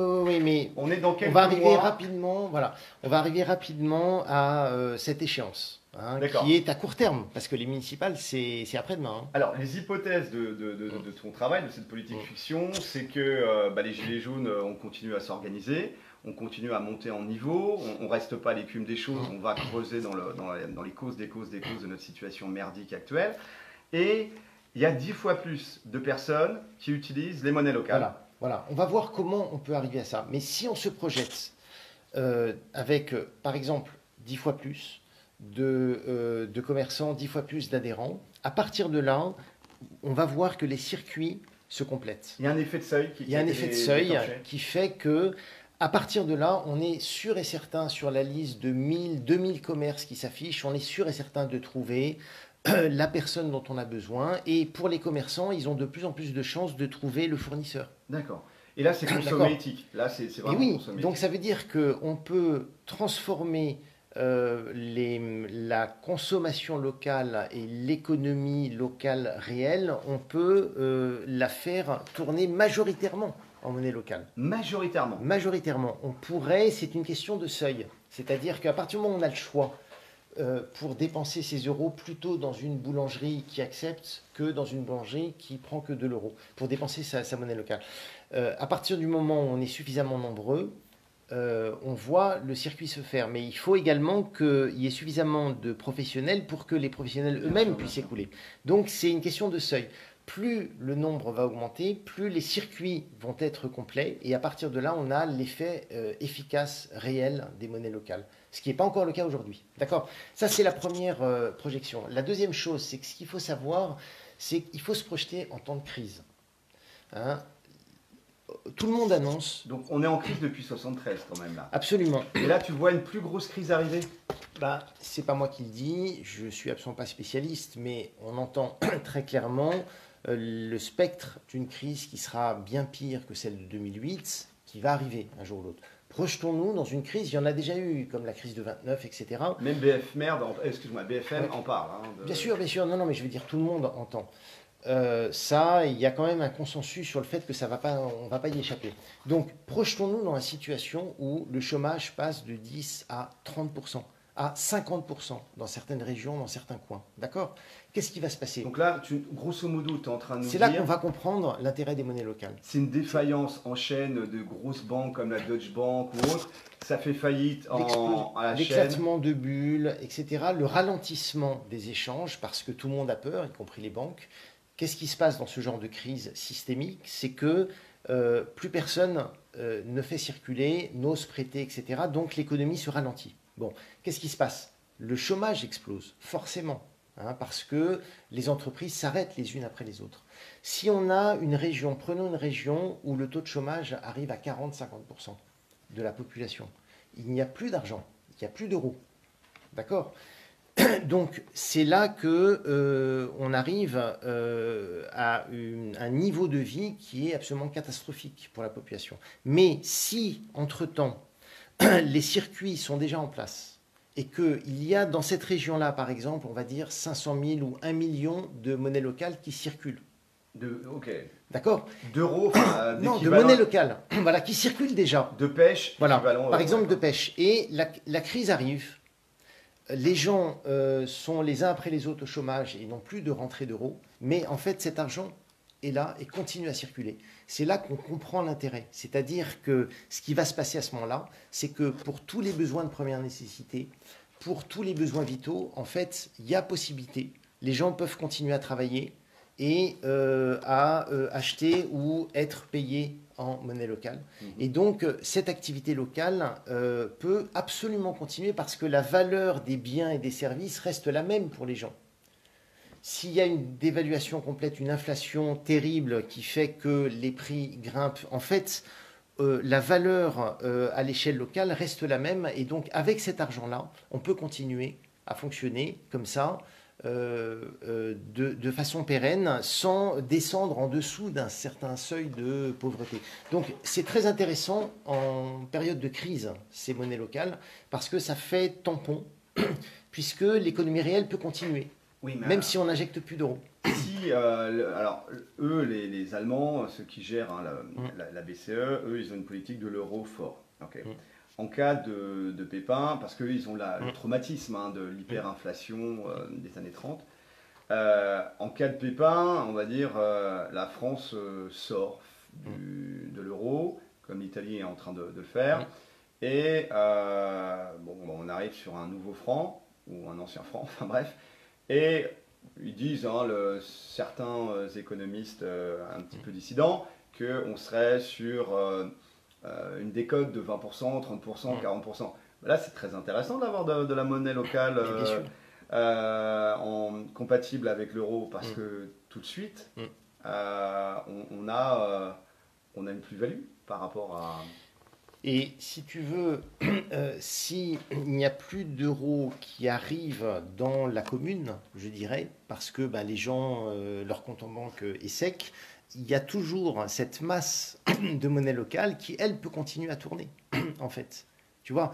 mais On est dans on quelques va arriver mois. rapidement, voilà, on va arriver rapidement à cette échéance, hein, D'accord. qui est à court terme, parce que les municipales, c'est après-demain, hein. Alors, les hypothèses de ton travail, de cette politique fiction, c'est que les Gilets jaunes, on continue à s'organiser, on continue à monter en niveau, on ne reste pas à l'écume des choses, on va creuser dans les causes des causes de notre situation merdique actuelle. Et il y a 10 fois plus de personnes qui utilisent les monnaies locales. Voilà. On va voir comment on peut arriver à ça. Mais si on se projette avec, par exemple, 10 fois plus de commerçants, 10 fois plus d'adhérents, à partir de là, on va voir que les circuits se complètent. Il y a un effet de seuil Il y a un effet de seuil déclenché. qui fait que, à partir de là, on est sûr et certain sur la liste de 1000, 2000 commerces qui s'affichent, on est sûr et certain de trouver la personne dont on a besoin. Et pour les commerçants, ils ont de plus en plus de chances de trouver le fournisseur. D'accord. Et là, c'est consommé éthique. Là, c'est Et vraiment oui, consommé donc éthique. ça veut dire qu'on peut transformer la consommation locale et l'économie locale réelle, on peut la faire tourner majoritairement en monnaie locale. Majoritairement. Majoritairement. On pourrait, c'est une question de seuil. C'est-à-dire qu'à partir du moment où on a le choix pour dépenser ses euros plutôt dans une boulangerie qui accepte que dans une boulangerie qui prend que 2 euros pour dépenser sa monnaie locale. À partir du moment où on est suffisamment nombreux, on voit le circuit se faire. Mais il faut également qu'il y ait suffisamment de professionnels pour que les professionnels eux-mêmes puissent écouler. Donc c'est une question de seuil. Plus le nombre va augmenter, plus les circuits vont être complets. Et à partir de là, on a l'effet efficace, réel des monnaies locales. Ce qui n'est pas encore le cas aujourd'hui. D'accord? Ça, c'est la première projection. La deuxième chose, c'est que ce qu'il faut savoir, c'est qu'il faut se projeter en temps de crise. Hein? Tout le monde annonce. Donc, on est en crise depuis 73 quand même là. Absolument. Et là, tu vois une plus grosse crise arriver? C'est pas moi qui le dis, je suis absolument pas spécialiste, mais on entend très clairement le spectre d'une crise qui sera bien pire que celle de 2008, qui va arriver un jour ou l'autre. Projetons-nous dans une crise, il y en a déjà eu, comme la crise de 29, etc. Même BFM en parle. Hein, Bien sûr, non, mais je veux dire, tout le monde entend. Il y a quand même un consensus sur le fait que on va pas y échapper. Donc, projetons-nous dans une situation où le chômage passe de 10 à 30%, à 50% dans certaines régions, dans certains coins. D'accord? Qu'est-ce qui va se passer? Donc là, grosso modo, tu es en train de nous C'est dire... là qu'on va comprendre l'intérêt des monnaies locales. C'est une défaillance en chaîne de grosses banques comme la Deutsche Bank ou autre. Ça fait faillite à la chaîne. L'éclatement de bulles, etc. Le ralentissement des échanges, parce que tout le monde a peur, y compris les banques. Qu'est-ce qui se passe dans ce genre de crise systémique? C'est que plus personne ne fait circuler, n'ose prêter, etc. Donc l'économie se ralentit. Bon, qu'est-ce qui se passe? Le chômage explose, forcément, hein, parce que les entreprises s'arrêtent les unes après les autres. Si on a une région, prenons une région où le taux de chômage arrive à 40-50% de la population, il n'y a plus d'argent, il n'y a plus d'euros. D'accord? Donc c'est là que on arrive à un niveau de vie qui est absolument catastrophique pour la population. Mais si, entre-temps, les circuits sont déjà en place et qu'il y a dans cette région-là, par exemple, on va dire 500 000 ou 1 million de monnaies locales qui circulent. Ok. D'accord? D'euros, non, de monnaie locale, voilà, qui circulent déjà. De pêche, voilà, par exemple de pêche. Et la crise arrive. Les gens sont les uns après les autres au chômage et n'ont plus de rentrée d'euros, mais en fait cet argent est là et continue à circuler. C'est là qu'on comprend l'intérêt. C'est-à-dire que ce qui va se passer à ce moment-là, c'est que pour tous les besoins de première nécessité, pour tous les besoins vitaux, en fait, il y a possibilité. Les gens peuvent continuer à travailler et à acheter ou être payés en monnaie locale. Et donc, cette activité locale peut absolument continuer parce que la valeur des biens et des services reste la même pour les gens. S'il y a une dévaluation complète, une inflation terrible qui fait que les prix grimpent, en fait, la valeur à l'échelle locale reste la même. Et donc, avec cet argent-là, on peut continuer à fonctionner comme ça, de façon pérenne, sans descendre en dessous d'un certain seuil de pauvreté. Donc c'est très intéressant en période de crise, ces monnaies locales, parce que ça fait tampon, puisque l'économie réelle peut continuer. Oui, mais même si on n'injecte plus d'euros. si, alors, eux, les Allemands, ceux qui gèrent hein, la BCE, eux, ils ont une politique de l'euro fort. Ok. En cas de pépin, parce qu'eux, ils ont le traumatisme hein, de l'hyperinflation des années 30, en cas de pépin, on va dire, la France sort de l'euro, comme l'Italie est en train de le faire, et bon, on arrive sur un nouveau franc, ou un ancien franc, enfin bref, et ils disent, hein, certains économistes un petit peu dissidents, qu'on serait sur une décote de 20%, 30%, 40%. Là, c'est très intéressant d'avoir de la monnaie locale compatible avec l'euro, parce que tout de suite, on a une plus-value par rapport à... Et si tu veux, s'il n'y a plus d'euros qui arrivent dans la commune, je dirais, parce que les gens, leur compte en banque est sec, il y a toujours cette masse de monnaie locale qui, elle, peut continuer à tourner, en fait. Tu vois?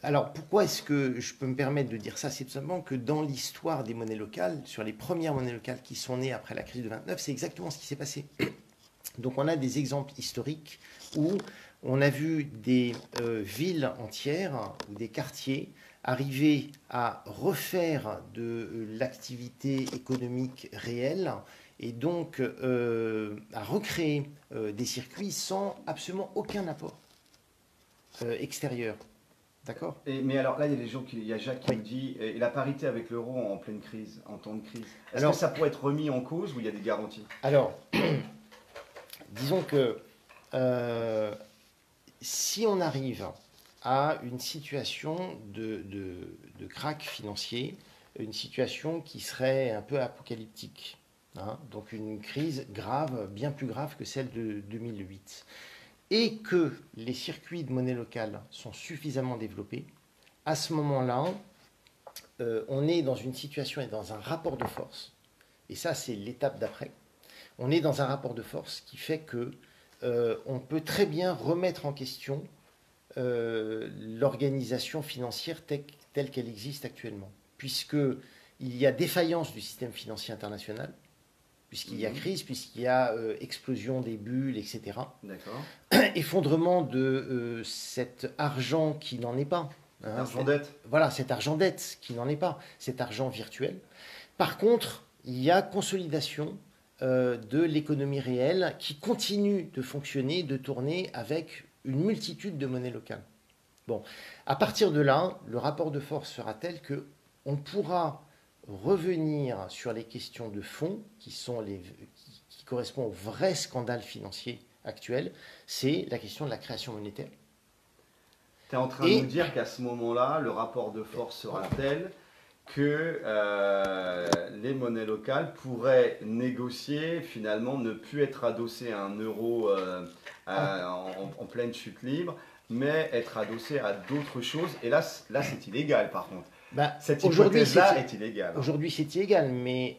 Alors, pourquoi est-ce que je peux me permettre de dire ça? C'est tout simplement que dans l'histoire des monnaies locales, sur les premières monnaies locales qui sont nées après la crise de 29, c'est exactement ce qui s'est passé. Donc, on a des exemples historiques où on a vu des villes entières ou des quartiers arriver à refaire de l'activité économique réelle et donc à recréer des circuits sans absolument aucun apport extérieur. D'accord? Mais alors là, il y a Jacques qui nous dit, et la parité avec l'euro en pleine crise, en temps de crise, est-ce que ça pourrait être remis en cause ou il y a des garanties? Alors, disons que si on arrive à une situation de krach financier, une situation qui serait un peu apocalyptique, hein, donc une crise grave, bien plus grave que celle de 2008, et que les circuits de monnaie locale sont suffisamment développés, à ce moment-là, on est dans une situation et dans un rapport de force, et ça c'est l'étape d'après, on est dans un rapport de force qui fait que on peut très bien remettre en question l'organisation financière telle qu'elle existe actuellement, puisqu'il y a défaillance du système financier international, puisqu'il y a crise, puisqu'il y a explosion des bulles, etc. D'accord. Effondrement de cet argent qui n'en est pas. Hein, argent dette. Voilà, cet argent dette qui n'en est pas, cet argent virtuel. Par contre, il y a consolidation de l'économie réelle qui continue de fonctionner, de tourner avec une multitude de monnaies locales. Bon, à partir de là, le rapport de force sera tel que on pourra revenir sur les questions de fond qui correspondent au vrai scandale financier actuel, c'est la question de la création monétaire. Tu es en train de nous dire qu'à ce moment-là, le rapport de force sera tel que les monnaies locales pourraient négocier, finalement, ne plus être adossées à un euro en pleine chute libre, mais être adossées à d'autres choses. Et là c'est illégal, par contre. Cette hypothèse-là est illégale. Aujourd'hui, c'est illégal, mais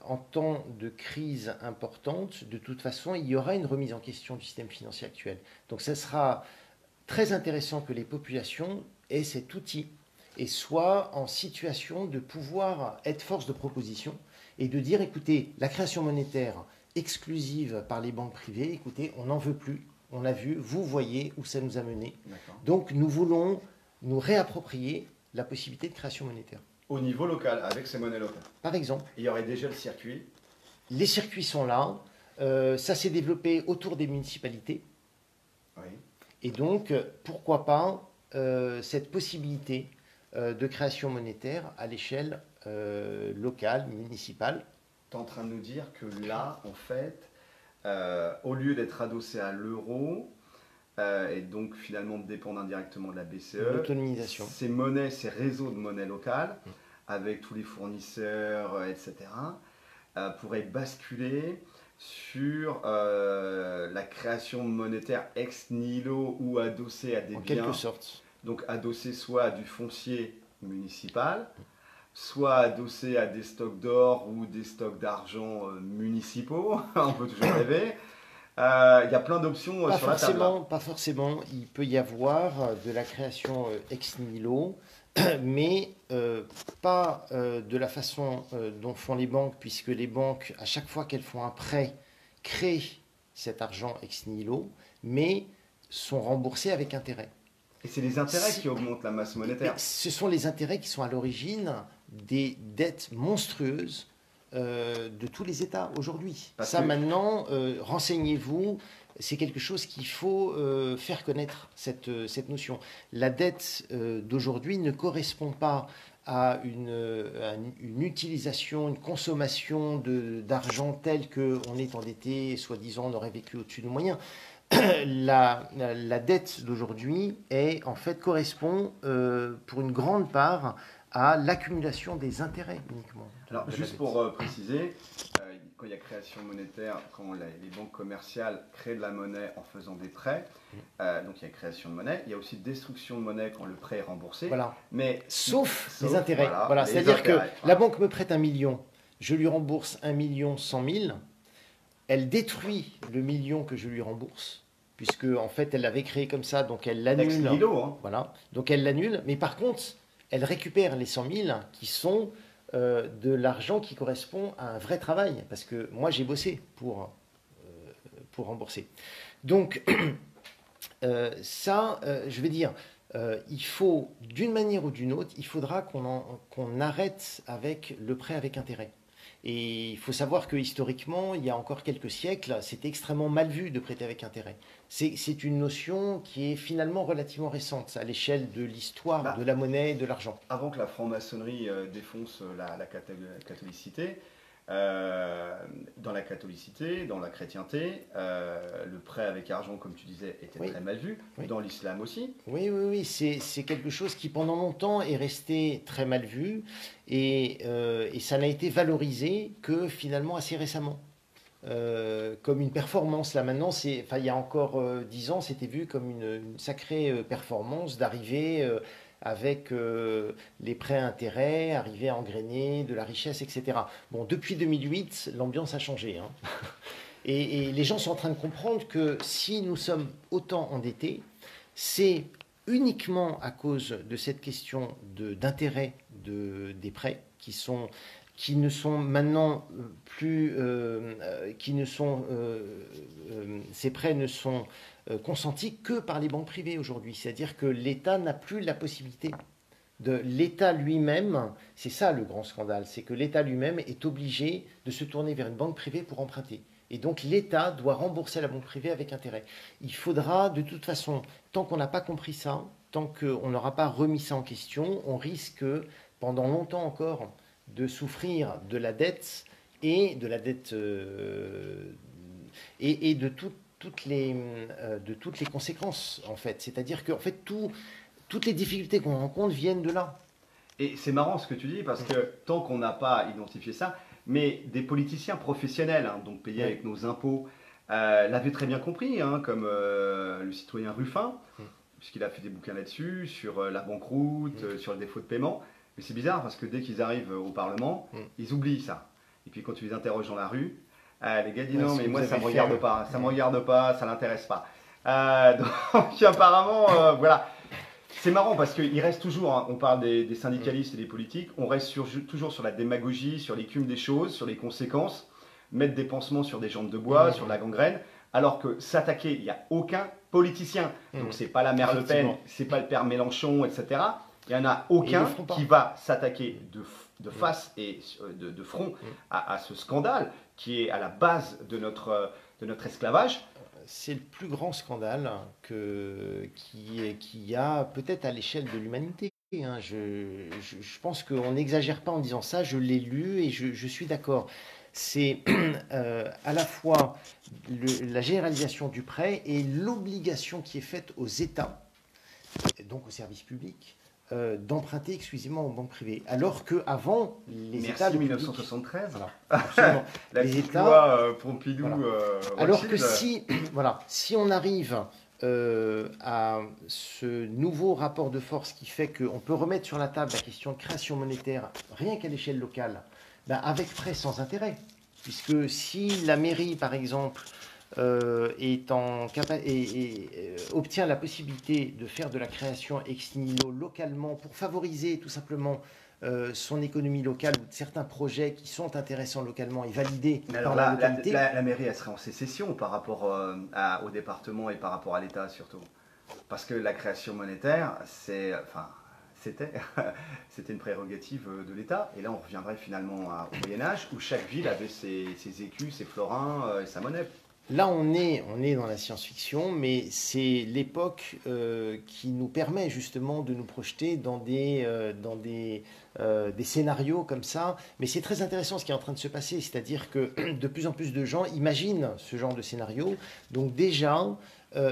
en temps de crise importante, de toute façon, il y aura une remise en question du système financier actuel. Donc, ça sera très intéressant que les populations aient cet outil et soient en situation de pouvoir être force de proposition et de dire, écoutez, la création monétaire exclusive par les banques privées, écoutez, on n'en veut plus, on a vu, vous voyez où ça nous a mené. Donc, nous voulons nous réapproprier la possibilité de création monétaire. Au niveau local, avec ces monnaies locales. Par exemple. Il y aurait déjà le circuit. Les circuits sont là. Ça s'est développé autour des municipalités. Oui. Et donc, pourquoi pas cette possibilité de création monétaire à l'échelle locale, municipale. Tu es en train de nous dire que là, en fait, au lieu d'être adossé à l'euro, et donc finalement de dépendre indirectement de la BCE, l'autonomisation. Ces monnaies, ces réseaux de monnaie locale, avec tous les fournisseurs, etc., pourraient basculer sur la création monétaire ex nihilo ou adossée à des biens. En quelque sorte. Donc adossée soit à du foncier municipal, soit adossée à des stocks d'or ou des stocks d'argent municipaux, on peut toujours rêver. Il y a plein d'options sur la table. Pas forcément. Il peut y avoir de la création ex nihilo mais pas de la façon dont font les banques, puisque les banques, à chaque fois qu'elles font un prêt, créent cet argent ex nihilo, mais sont remboursées avec intérêt. Et c'est les intérêts qui augmentent la masse monétaire. Ce sont les intérêts qui sont à l'origine des dettes monstrueuses de tous les États aujourd'hui. Ça, maintenant, renseignez-vous, c'est quelque chose qu'il faut faire connaître, cette notion. La dette d'aujourd'hui ne correspond pas à une utilisation, une consommation d'argent telle qu'on est endetté, soi-disant on aurait vécu au-dessus de nos moyens. La dette d'aujourd'hui en fait correspond pour une grande part à l'accumulation des intérêts uniquement. Alors juste pour préciser, quand il y a création monétaire, quand les banques commerciales créent de la monnaie en faisant des prêts, donc il y a création de monnaie, il y a aussi destruction de monnaie quand le prêt est remboursé. Voilà. Mais sauf les intérêts. Voilà. C'est-à-dire que la banque me prête 1 million, je lui rembourse 1 100 000, elle détruit le million que je lui rembourse, puisque en fait elle l'avait créé comme ça, donc elle l'annule. Ex nihilo, hein. Voilà. Donc elle l'annule, mais par contre, elle récupère les 100 000 qui sont de l'argent qui correspond à un vrai travail, parce que moi j'ai bossé pour rembourser. Donc je vais dire, il faut, d'une manière ou d'une autre, il faudra qu'on arrête avec le prêt avec intérêt. Et il faut savoir que historiquement, il y a encore quelques siècles, c'était extrêmement mal vu de prêter avec intérêt. C'est une notion qui est finalement relativement récente à l'échelle de l'histoire de la monnaie et de l'argent. Avant que la franc-maçonnerie défonce la catholicité, dans la catholicité, dans la chrétienté, le prêt avec argent, comme tu disais, était très mal vu. Oui. Dans l'islam aussi. Oui. C'est quelque chose qui, pendant longtemps, est resté très mal vu et ça n'a été valorisé que finalement assez récemment. Comme une performance. Là maintenant, il y a encore 10 ans, c'était vu comme une sacrée performance d'arriver avec les prêts à intérêt, arriver à engrainer de la richesse, etc. Bon, depuis 2008, l'ambiance a changé. Hein. Et les gens sont en train de comprendre que si nous sommes autant endettés, c'est uniquement à cause de cette question d'intérêt des prêts qui ne sont maintenant plus, ces prêts ne sont consentis que par les banques privées aujourd'hui. C'est-à-dire que l'État n'a plus la possibilité l'État lui-même, c'est ça le grand scandale, c'est que l'État lui-même est obligé de se tourner vers une banque privée pour emprunter. Et donc l'État doit rembourser la banque privée avec intérêt. Il faudra de toute façon, tant qu'on n'a pas compris ça, tant qu'on n'aura pas remis ça en question, on risque pendant longtemps encore de souffrir de la dette et de la dette et de toutes les conséquences en fait. C'est-à-dire que en fait toutes les difficultés qu'on rencontre viennent de là. Et c'est marrant ce que tu dis parce que tant qu'on n'a pas identifié ça, mais des politiciens professionnels, hein, donc payés avec nos impôts, l'avaient très bien compris, hein, comme le citoyen Ruffin, puisqu'il a fait des bouquins là-dessus, sur la banqueroute, sur le défaut de paiement. Mais c'est bizarre parce que dès qu'ils arrivent au Parlement, ils oublient ça. Et puis quand tu les interroges dans la rue, les gars disent non mais moi ça ne me regarde pas, ça ne me regarde pas, ça ne l'intéresse pas. Donc apparemment, voilà. C'est marrant parce qu'il reste toujours, hein, on parle des syndicalistes et des politiques, on reste toujours sur la démagogie, sur l'écume des choses, sur les conséquences, mettre des pansements sur des jambes de bois, sur de la gangrène, alors que s'attaquer, il n'y a aucun politicien. Donc c'est pas la mère Le Pen, c'est pas le père Mélenchon, etc. Il n'y en a aucun qui va s'attaquer de face et de front à ce scandale qui est à la base de notre esclavage. C'est le plus grand scandale qu'il y a peut-être à l'échelle de l'humanité. Hein. Je pense qu'on n'exagère pas en disant ça, je l'ai lu et je suis d'accord. C'est à la fois la généralisation du prêt et l'obligation qui est faite aux États, donc aux services publics, d'emprunter exclusivement aux banques privées. Alors qu'avant, les États... Merci 1973. Voilà, absolument. La petite loi Pompidou. Voilà. Alors que si on arrive à ce nouveau rapport de force qui fait qu'on peut remettre sur la table la question de création monétaire, rien qu'à l'échelle locale, avec prêt sans intérêt. Puisque si la mairie, par exemple, obtient la possibilité de faire de la création ex nihilo localement pour favoriser tout simplement son économie locale ou certains projets qui sont intéressants localement et validés Mais par alors la là, localité. la mairie, elle serait en sécession par rapport au département et par rapport à l'État surtout. Parce que la création monétaire, c'était c'était une prérogative de l'État. Et là, on reviendrait finalement au Moyen-Âge, où chaque ville avait ses écus, ses florins et sa monnaie. Là, on est dans la science-fiction, mais c'est l'époque qui nous permet justement de nous projeter dans des scénarios comme ça. Mais c'est très intéressant ce qui est en train de se passer, c'est-à-dire que de plus en plus de gens imaginent ce genre de scénario. Donc déjà,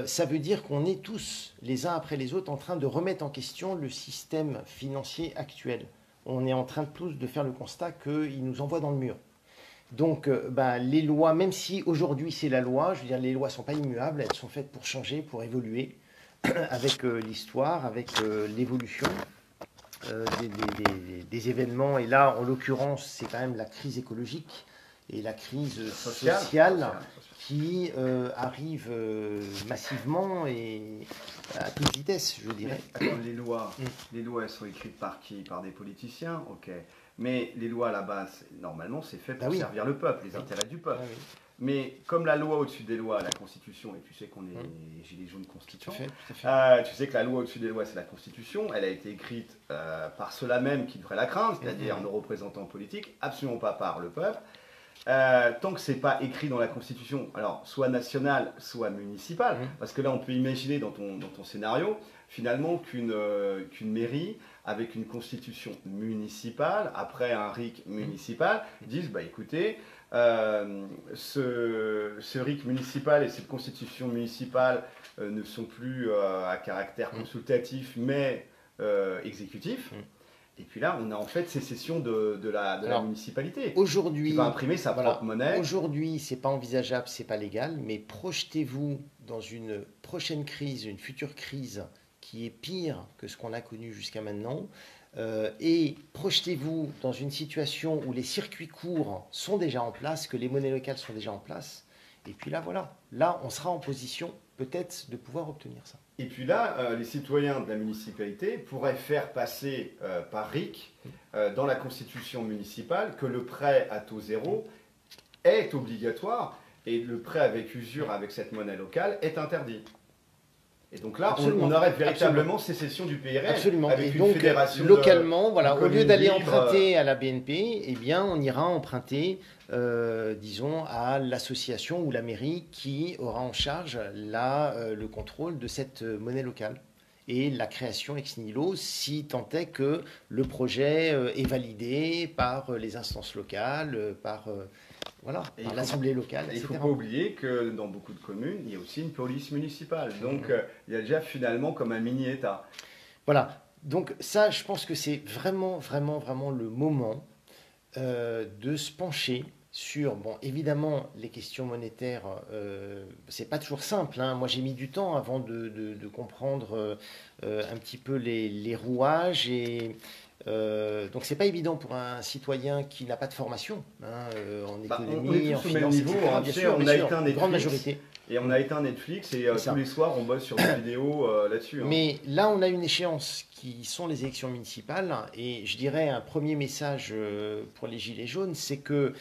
ça veut dire qu'on est tous, les uns après les autres, en train de remettre en question le système financier actuel. On est en train tous de faire le constat qu'il nous envoie dans le mur. Donc, les lois, même si aujourd'hui c'est la loi, je veux dire, les lois ne sont pas immuables, elles sont faites pour changer, pour évoluer avec l'histoire, avec l'évolution des événements. Et là, en l'occurrence, c'est quand même la crise écologique et la crise sociale qui arrive massivement et à toute vitesse, je dirais. Attends, les lois, elles sont écrites par qui? Par des politiciens, ok. Mais les lois, à la base, normalement, c'est fait pour servir le peuple, les intérêts du peuple. Mais comme la loi au-dessus des lois, la Constitution, et tu sais qu'on est gilets jaunes constituants, tu sais que la loi au-dessus des lois, c'est la Constitution, elle a été écrite par ceux-là même qui devraient la craindre, c'est-à-dire nos représentants politiques, absolument pas par le peuple. Tant que c'est pas écrit dans la Constitution, alors soit nationale, soit municipale, parce que là on peut imaginer dans ton scénario, finalement qu'une mairie avec une constitution municipale, après un RIC municipal, disent bah écoutez, ce RIC municipal et cette constitution municipale ne sont plus à caractère consultatif mais exécutif. Et puis là, on a en fait sécession de la municipalité. Aujourd'hui, qui va imprimer sa propre monnaie. Aujourd'hui, c'est pas envisageable, c'est pas légal, mais projetez-vous dans une prochaine crise, une future crise qui est pire que ce qu'on a connu jusqu'à maintenant. Et projetez-vous dans une situation où les circuits courts sont déjà en place, que les monnaies locales sont déjà en place. Et puis là, voilà. Là, on sera en position peut-être de pouvoir obtenir ça. Et puis là, les citoyens de la municipalité pourraient faire passer par RIC, dans la constitution municipale, que le prêt à taux zéro est obligatoire et le prêt avec usure avec cette monnaie locale est interdit. Et donc là, on aurait véritablement sécession du PRL. Absolument. Avec et une donc, fédération localement, voilà, au lieu d'aller emprunter à la BNP, eh bien, on ira emprunter, disons, à l'association ou la mairie qui aura en charge le contrôle de cette monnaie locale et la création ex nihilo, si tant est que le projet est validé par les instances locales, par l'Assemblée locale, etc. Il ne faut pas oublier que dans beaucoup de communes, il y a aussi une police municipale. Donc, il y a déjà finalement comme un mini-État. Voilà. Donc ça, je pense que c'est vraiment, vraiment, vraiment le moment de se pencher sur, bon, évidemment, les questions monétaires, c'est pas toujours simple. Hein. Moi, j'ai mis du temps avant de comprendre un petit peu les rouages et donc c'est pas évident pour un citoyen qui n'a pas de formation en économie, en finance, etc. Bien sûr, on a éteint Netflix, grande majorité. Et on a éteint Netflix et tous les soirs on bosse sur des vidéos là-dessus. Hein. Mais là on a une échéance qui sont les élections municipales et je dirais un premier message pour les Gilets jaunes, c'est que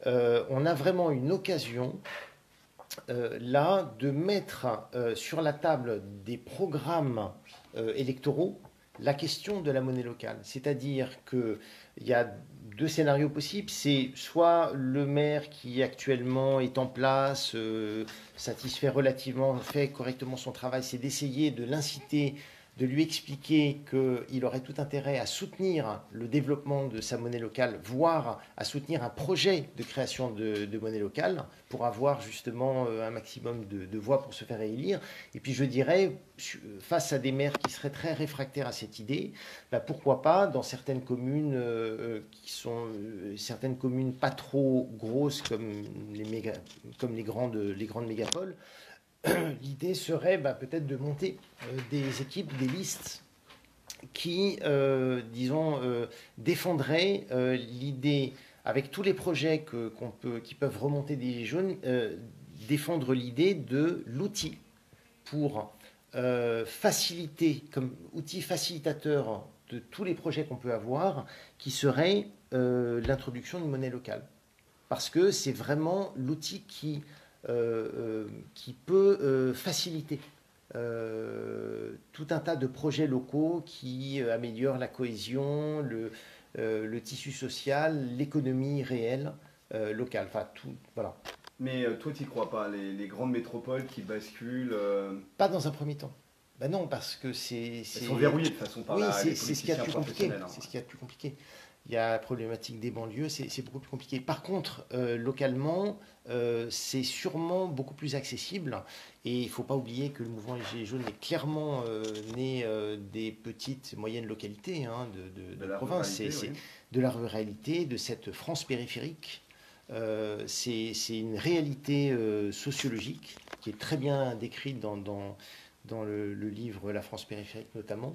on a vraiment une occasion là de mettre sur la table des programmes électoraux la question de la monnaie locale. C'est-à-dire qu'il y a deux scénarios possibles. C'est soit le maire qui actuellement est en place, satisfait relativement, fait correctement son travail, c'est d'essayer de l'inciter, de lui expliquer qu'il aurait tout intérêt à soutenir le développement de sa monnaie locale, voire à soutenir un projet de création de monnaie locale pour avoir justement un maximum de voix pour se faire élire. Et puis je dirais, face à des maires qui seraient très réfractaires à cette idée, pourquoi pas dans certaines communes qui sont certaines communes pas trop grosses comme les grandes mégapoles, l'idée serait peut-être de monter des équipes, des listes qui, disons, défendraient l'idée, avec tous les projets qui peuvent remonter des Gilets jaunes, défendre l'idée de l'outil pour faciliter, comme outil facilitateur de tous les projets qu'on peut avoir, qui serait l'introduction d'une monnaie locale. Parce que c'est vraiment l'outil qui peut faciliter tout un tas de projets locaux qui améliorent la cohésion, le tissu social, l'économie réelle locale. Enfin, tout, voilà. Mais toi, tu n'y crois pas, les grandes métropoles qui basculent Pas dans un premier temps. Ben non, parce que elles sont verrouillées de toute façon par oui, les c'est ce qu'il y a de plus compliqué. professionnels, hein. C'est ce qu'il y a de plus compliqué. Il y a la problématique des banlieues, c'est beaucoup plus compliqué. Par contre, localement, c'est sûrement beaucoup plus accessible. Et il ne faut pas oublier que le mouvement des Gilets jaunes est clairement né des petites et moyennes localités hein, de la province. ruralité, C'est oui. de la ruralité, de cette France périphérique. C'est une réalité sociologique qui est très bien décrite dans le livre La France périphérique notamment.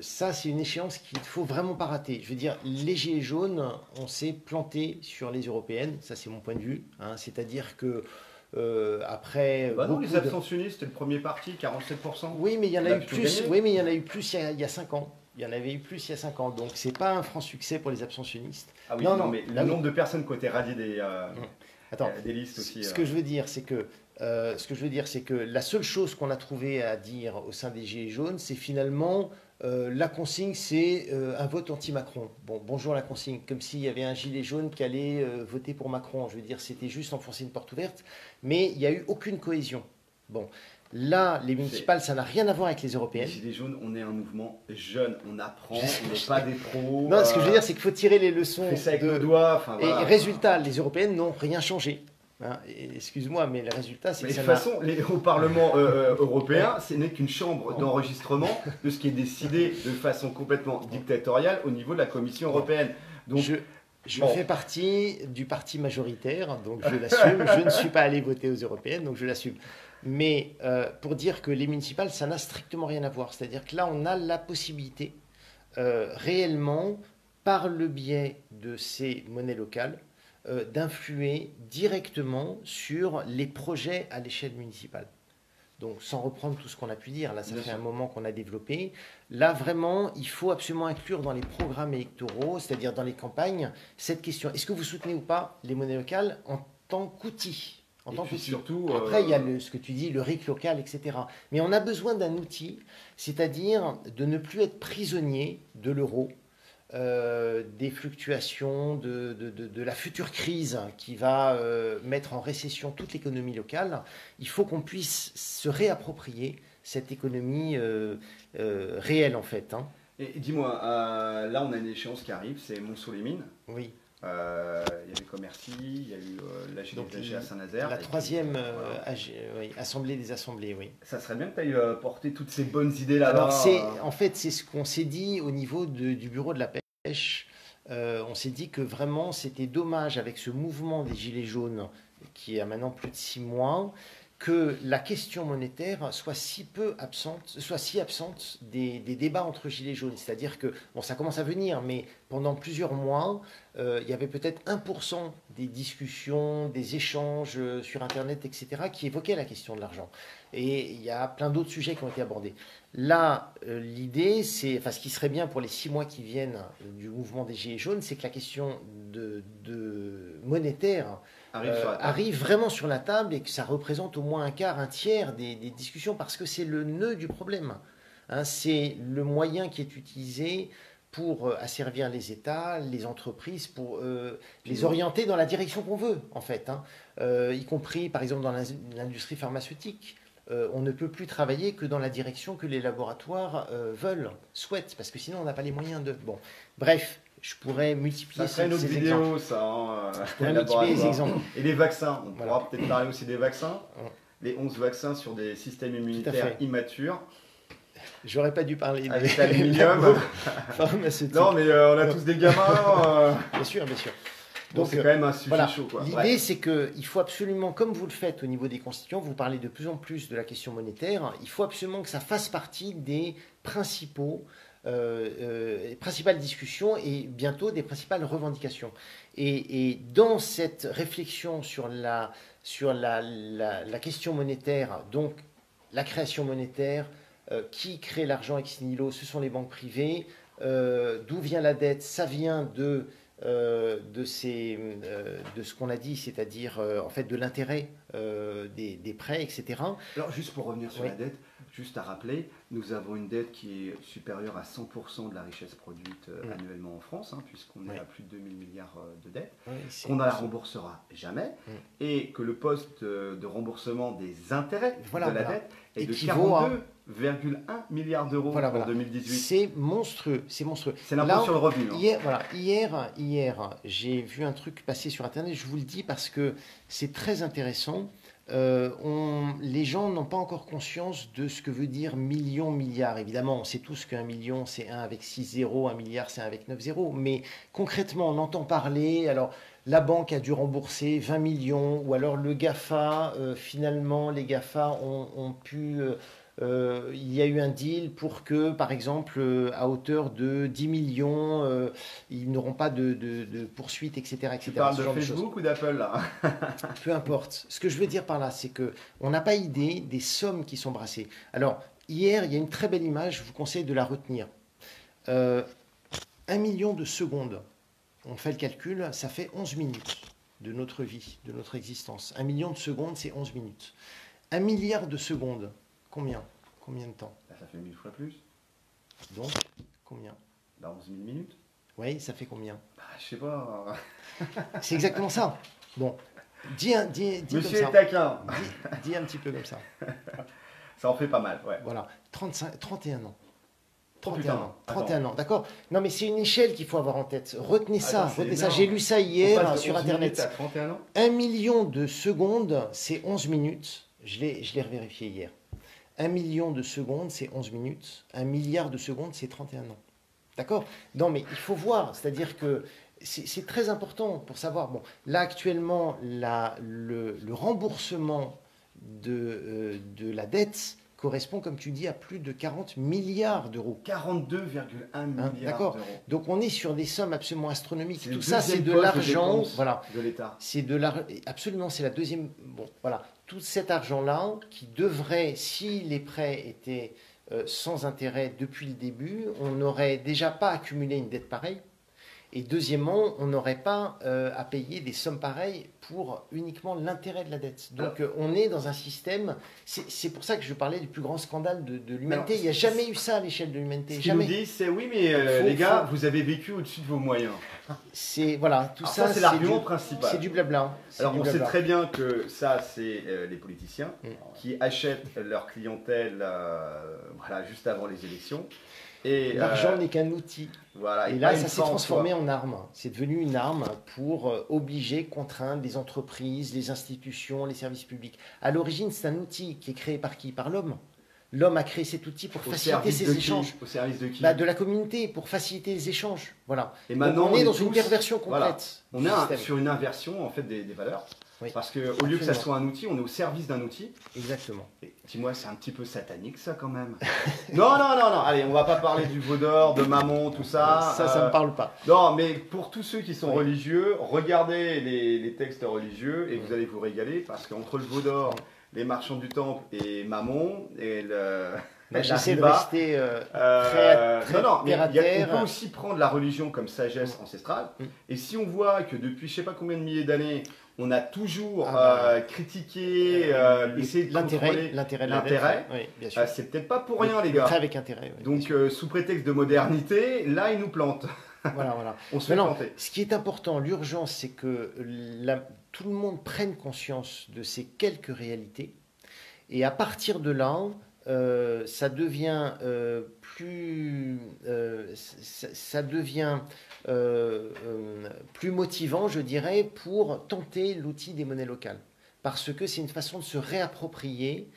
Ça, c'est une échéance qu'il ne faut vraiment pas rater. Je veux dire, les Gilets jaunes, on s'est planté sur les européennes, ça c'est mon point de vue. Hein, c'est-à-dire que après... Bah non, les abstentionnistes, c'était le premier parti, 47%. Oui, mais il y en a eu plutôt plus. gagné. Oui, mais il y en a eu plus il y a 5 ans. Il y en avait eu plus il y a 5 ans. Donc, c'est pas un franc succès pour les abstentionnistes. Ah oui, Non, non, non, mais là, le oui. nombre de personnes qui ont été radiées Attends, des listes aussi. ce que je veux dire, c'est que la seule chose qu'on a trouvé à dire au sein des Gilets jaunes, c'est finalement la consigne, c'est un vote anti-Macron. Bon, bonjour la consigne, comme s'il y avait un gilet jaune qui allait voter pour Macron. Je veux dire, c'était juste enfoncer une porte ouverte, mais il n'y a eu aucune cohésion. Bon, là, les municipales, ça n'a rien à voir avec les Les européennes. Gilets jaunes, on est un mouvement jeune, on apprend, on n'est pas des pros. Non, ce que je veux dire, c'est qu'il faut tirer les leçons. On fait ça avec nos doigts. Enfin, Et voilà. résultat, les européennes n'ont rien changé. Hein, excuse-moi, mais le résultat, c'est Mais que de ça toute façon, au Parlement européen, ce n'est qu'une chambre d'enregistrement de ce qui est décidé de façon complètement dictatoriale au niveau de la Commission européenne. Donc, je fais partie du parti majoritaire, donc je l'assume. Je ne suis pas allé voter aux européennes, donc je l'assume. Mais pour dire que les municipales, ça n'a strictement rien à voir. C'est-à-dire que là, on a la possibilité réellement, par le biais de ces monnaies locales, d'influer directement sur les projets à l'échelle municipale. Donc, sans reprendre tout ce qu'on a pu dire, là, ça fait un moment qu'on a développé. Là, vraiment, il faut absolument inclure dans les programmes électoraux, c'est-à-dire dans les campagnes, cette question. Est-ce que vous soutenez ou pas les monnaies locales en tant qu'outil en tant qu'outil. Surtout, après, il y a ce que tu dis, le RIC local, etc. Mais on a besoin d'un outil, c'est-à-dire de ne plus être prisonnier de l'euro, des fluctuations, de la future crise qui va mettre en récession toute l'économie locale. Il faut qu'on puisse se réapproprier cette économie réelle, en fait. Hein. Et dis-moi, là, on a une échéance qui arrive, c'est Mont-Soleil-Mines. Oui. Il y avait Commercy, il y a eu l'AG à Saint-Nazaire. La troisième oui, Assemblée des Assemblées, oui. Ça serait bien que tu ailles porter toutes ces bonnes idées là-bas. Alors, en fait, c'est ce qu'on s'est dit au niveau du bureau de la pêche. On s'est dit que vraiment, c'était dommage avec ce mouvement des Gilets jaunes qui a maintenant plus de 6 mois, que la question monétaire soit si absente des débats entre Gilets jaunes. C'est-à-dire que, bon, ça commence à venir, mais pendant plusieurs mois, il y avait peut-être 1% des discussions, des échanges sur Internet, etc., qui évoquaient la question de l'argent. Et il y a plein d'autres sujets qui ont été abordés. Là, l'idée, c'est, enfin, ce qui serait bien pour les 6 mois qui viennent du mouvement des Gilets jaunes, c'est que la question de monétaire arrive vraiment sur la table et que ça représente au moins un quart, un tiers des discussions, parce que c'est le nœud du problème. Hein, c'est le moyen qui est utilisé pour asservir les États, les entreprises, pour les orienter dans la direction qu'on veut, en fait. Hein. Y compris, par exemple, dans l'industrie pharmaceutique. On ne peut plus travailler que dans la direction que les laboratoires souhaitent, parce que sinon on n'a pas les moyens de... Bon, bref, je pourrais multiplier ça serait une autre vidéo, exemples. Ça, hein, je pourrais multiplier les exemples. Et les vaccins, on pourra peut-être parler aussi des vaccins. Les 11 vaccins sur des systèmes immunitaires immatures. J'aurais pas dû parler avec l'aluminium. Non, mais on a tous des gamins. Bien sûr, bien sûr. Donc c'est quand même un sujet chaud. L'idée, c'est qu'il faut absolument, comme vous le faites au niveau des constituants, vous parlez de plus en plus de la question monétaire, il faut absolument que ça fasse partie des principaux les principales discussions et bientôt des principales revendications. Et dans cette réflexion sur la question monétaire, donc la création monétaire, qui crée l'argent ex nihilo, ce sont les banques privées. D'où vient la dette? Ça vient de ce qu'on a dit, c'est-à-dire en fait de l'intérêt des prêts, etc. Alors, juste pour revenir sur Oui. la dette, juste à rappeler, nous avons une dette qui est supérieure à 100% de la richesse produite annuellement en France, hein, puisqu'on est Oui. à plus de 2000 milliards de dettes, Oui, qu'on ne la remboursera jamais, et que le poste de remboursement des intérêts Voilà, de la voilà. dette est de Équivaut à- 42,1 milliards d'euros Voilà, pour voilà. 2018. C'est monstrueux, c'est monstrueux. C'est l'impôt Là, sur le revenu. Hein. Hier, j'ai vu un truc passer sur Internet, je vous le dis parce que c'est très intéressant. Les gens n'ont pas encore conscience de ce que veut dire million, milliard. Évidemment, on sait tous qu'un million, c'est 1 avec 6 zéros, un milliard, c'est 1 avec 9 zéros. Mais concrètement, on entend parler, alors la banque a dû rembourser 20 millions, ou alors le GAFA, finalement, les GAFA ont pu... il y a eu un deal pour que, par exemple, à hauteur de 10 millions, ils n'auront pas de poursuites, etc. Tu etc. parles ce de genre de choses. Facebook ou d'Apple là? Peu importe. Ce que je veux dire par là, c'est que on n'a pas idée des sommes qui sont brassées. Alors, hier, il y a une très belle image, je vous conseille de la retenir. 1 million de secondes, on fait le calcul, ça fait 11 minutes de notre vie, de notre existence. 1 million de secondes, c'est 11 minutes. 1 milliard de secondes, combien de temps? Bah, ça fait 1000 fois plus. Donc, combien? Bah, 11 000 minutes. Oui, ça fait combien? Bah, je sais pas. C'est exactement ça. Bon, dis comme Monsieur est ça. taquin. Dis un petit peu comme ça. Ça en fait pas mal, ouais. Voilà, 31 ans. Oh, 31 putain. ans, 31 ans, d'accord? Non, mais c'est une échelle qu'il faut avoir en tête. Retenez ça, Attends, c'est retenez ça. énorme. J'ai lu ça On hier passe de sur 11 minutes Internet. à 31 ans. 1 million de secondes, c'est 11 minutes. Je l'ai revérifié hier. 1 million de secondes, c'est 11 minutes. 1 milliard de secondes, c'est 31 ans. D'accord? Non, mais il faut voir. C'est-à-dire que c'est très important pour savoir. Bon, là, actuellement, le remboursement de la dette correspond, comme tu dis, à plus de 40 milliards d'euros. 42,1 milliards d'accord. d'euros. Donc on est sur des sommes absolument astronomiques. C'est Tout le ça, c'est deuxième de poste l'argent. dépense Voilà. de l'État. C'est de l'argent. Absolument, c'est la deuxième. Bon, voilà. Tout cet argent-là qui devrait, si les prêts étaient sans intérêt depuis le début, on n'aurait déjà pas accumulé une dette pareille. Et deuxièmement, on n'aurait pas à payer des sommes pareilles pour uniquement l'intérêt de la dette. Donc on est dans un système, c'est pour ça que je parlais du plus grand scandale de l'humanité. Il n'y a jamais eu ça à l'échelle de l'humanité. Ce qu'ils nous disent, c'est oui, mais les gars, vous avez vécu au-dessus de vos moyens. C'est voilà, tout Alors ça, c'est l'argument principal. C'est du blabla. Alors on sait très bien que ça, c'est les politiciens qui achètent leur clientèle voilà, juste avant les élections. L'argent n'est qu'un outil. Voilà, et là, ça s'est transformé en arme. C'est devenu une arme pour obliger, contraindre les entreprises, les institutions, les services publics. À l'origine, c'est un outil qui est créé par qui? Par l'homme. L'homme a créé cet outil pour faciliter ses échanges. Au service de qui? De la communauté, pour faciliter les échanges. Voilà. Et maintenant, on est dans une perversion complète. Voilà. On est sur une inversion en fait des valeurs. Oui. Parce qu'au lieu que ça soit un outil, on est au service d'un outil. Exactement. Dis-moi, c'est un petit peu satanique ça quand même. Non. Allez, on va pas parler du veau d'or, de Mammon, tout ça. Ça me parle pas. Non, mais pour tous ceux qui sont religieux, regardez les textes religieux et vous allez vous régaler parce qu'entre le veau d'or, les marchands du temple et Mammon et le... J'essaie de rester très non, mais terre à terre. On peut aussi prendre la religion comme sagesse ancestrale. Et si on voit que depuis je sais pas combien de milliers d'années, on a toujours critiqué, essayé de contrôler l'intérêt, oui, c'est peut-être pas pour rien les gars. Avec intérêt. Oui, donc sous prétexte de modernité, là ils nous plantent. Voilà. On se fait planter. Ce qui est important, l'urgence, c'est que tout le monde prenne conscience de ces quelques réalités. Et à partir de là, ça devient plus motivant, je dirais, pour tenter l'outil des monnaies locales. Parce que c'est une façon de se réapproprier,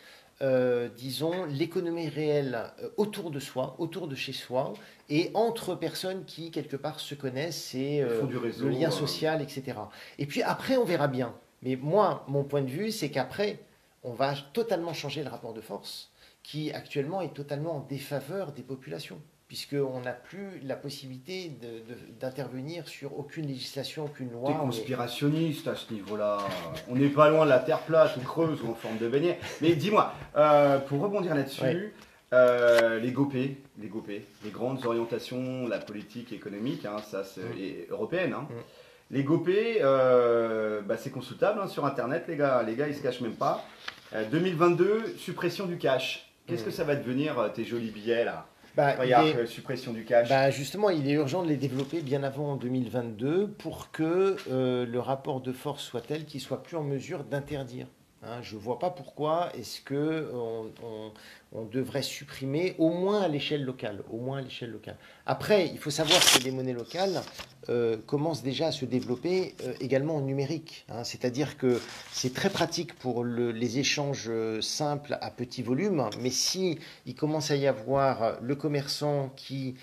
disons, l'économie réelle autour de soi, autour de chez soi, et entre personnes qui, quelque part, se connaissent, et le lien social, etc. Et puis après, on verra bien. Mais moi, mon point de vue, c'est qu'après, on va totalement changer le rapport de force, qui actuellement est totalement en défaveur des populations. puisqu'on n'a plus la possibilité d'intervenir sur aucune législation, aucune loi. T'es conspirationniste à ce niveau-là. On n'est pas loin de la Terre plate ou creuse ou en forme de beignet. Mais dis-moi, pour rebondir là-dessus, les GOPÉ, les grandes orientations, la politique économique, hein, ça et européenne, hein. Les GOPÉ, c'est consultable hein, sur Internet, les gars, ils se cachent même pas. 2022, suppression du cash. Qu'est-ce que ça va devenir, tes jolis billets là? Regarde, suppression du cash. Justement, il est urgent de les développer bien avant 2022 pour que le rapport de force soit tel qu'il soit plus en mesure d'interdire. Hein, je ne vois pas pourquoi est-ce qu'on devrait supprimer au moins à l'échelle locale. Après, il faut savoir que les monnaies locales commencent déjà à se développer également en numérique. Hein, c'est-à-dire que c'est très pratique pour les échanges simples à petit volume, mais si il commence à y avoir le commerçant qui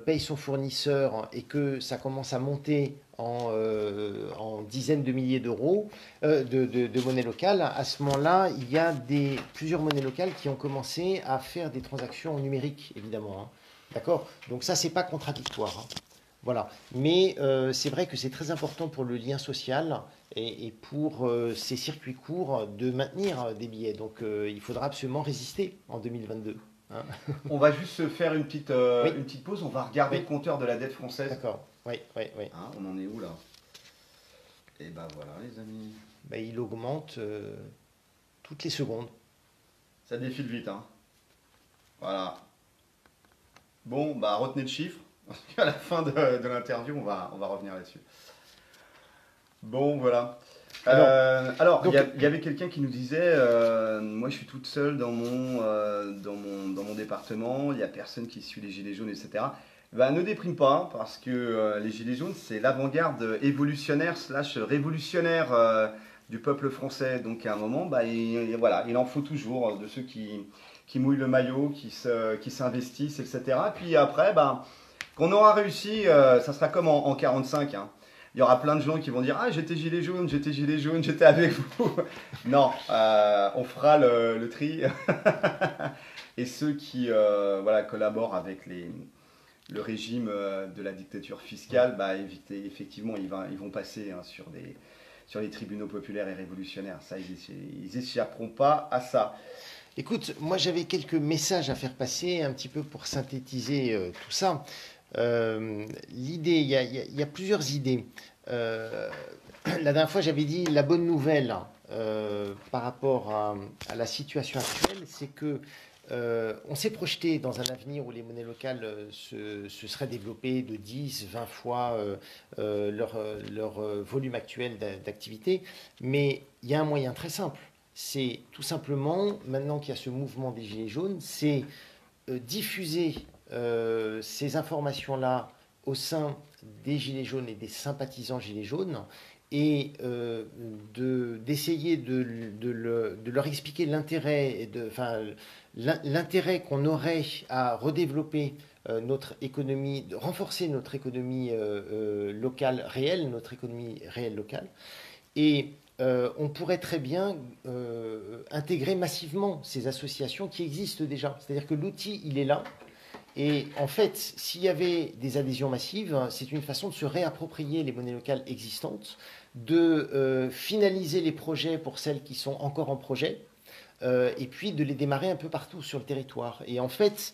paye son fournisseur et que ça commence à monter en dizaines de milliers d'euros de monnaie locale, à ce moment-là, il y a plusieurs monnaies locales qui ont commencé à faire des transactions en numérique, évidemment. Hein. D'accord? Donc ça, c'est pas contradictoire. Hein. Voilà. Mais c'est vrai que c'est très important pour le lien social et pour ces circuits courts de maintenir des billets. Donc il faudra absolument résister en 2022. Hein. On va juste se faire une petite pause. On va regarder le compteur de la dette française. D'accord. Oui. Hein, on en est où là? Et ben voilà, les amis. Il augmente toutes les secondes. Ça défile vite, hein. Voilà. Bon, retenez le chiffre. À la fin de l'interview, on va revenir là-dessus. Bon, voilà. Alors, il y avait quelqu'un qui nous disait, moi je suis toute seule dans mon département, il n'y a personne qui suit les gilets jaunes, etc. Ne déprime pas, parce que les gilets jaunes, c'est l'avant-garde évolutionnaire / révolutionnaire du peuple français. Donc à un moment, il en faut toujours de ceux qui mouillent le maillot, qui s'investissent, etc. Puis après, qu'on aura réussi, ça sera comme en 45, hein. Il y aura plein de gens qui vont dire « Ah, j'étais gilet jaune, j'étais avec vous ». Non, on fera le tri. Et ceux qui collaborent avec le régime de la dictature fiscale, effectivement, ils vont passer hein, sur les tribunaux populaires et révolutionnaires. Ça, ils n'échapperont pas à ça. Écoute, moi j'avais quelques messages à faire passer un petit peu pour synthétiser tout ça. L'idée, il y a plusieurs idées. La dernière fois, j'avais dit la bonne nouvelle par rapport à la situation actuelle, c'est que on s'est projeté dans un avenir où les monnaies locales se seraient développées de 10, 20 fois leur volume actuel d'activité, mais il y a un moyen très simple. C'est tout simplement, maintenant qu'il y a ce mouvement des Gilets jaunes, c'est diffuser ces informations-là au sein des Gilets jaunes et des sympathisants Gilets jaunes et d'essayer de leur expliquer l'intérêt qu'on aurait à redévelopper notre économie, de renforcer notre économie locale réelle, notre économie réelle locale. Et on pourrait très bien intégrer massivement ces associations qui existent déjà. C'est-à-dire que l'outil, il est là. Et en fait, s'il y avait des adhésions massives, c'est une façon de se réapproprier les monnaies locales existantes, de finaliser les projets pour celles qui sont encore en projet, et puis de les démarrer un peu partout sur le territoire. Et en fait,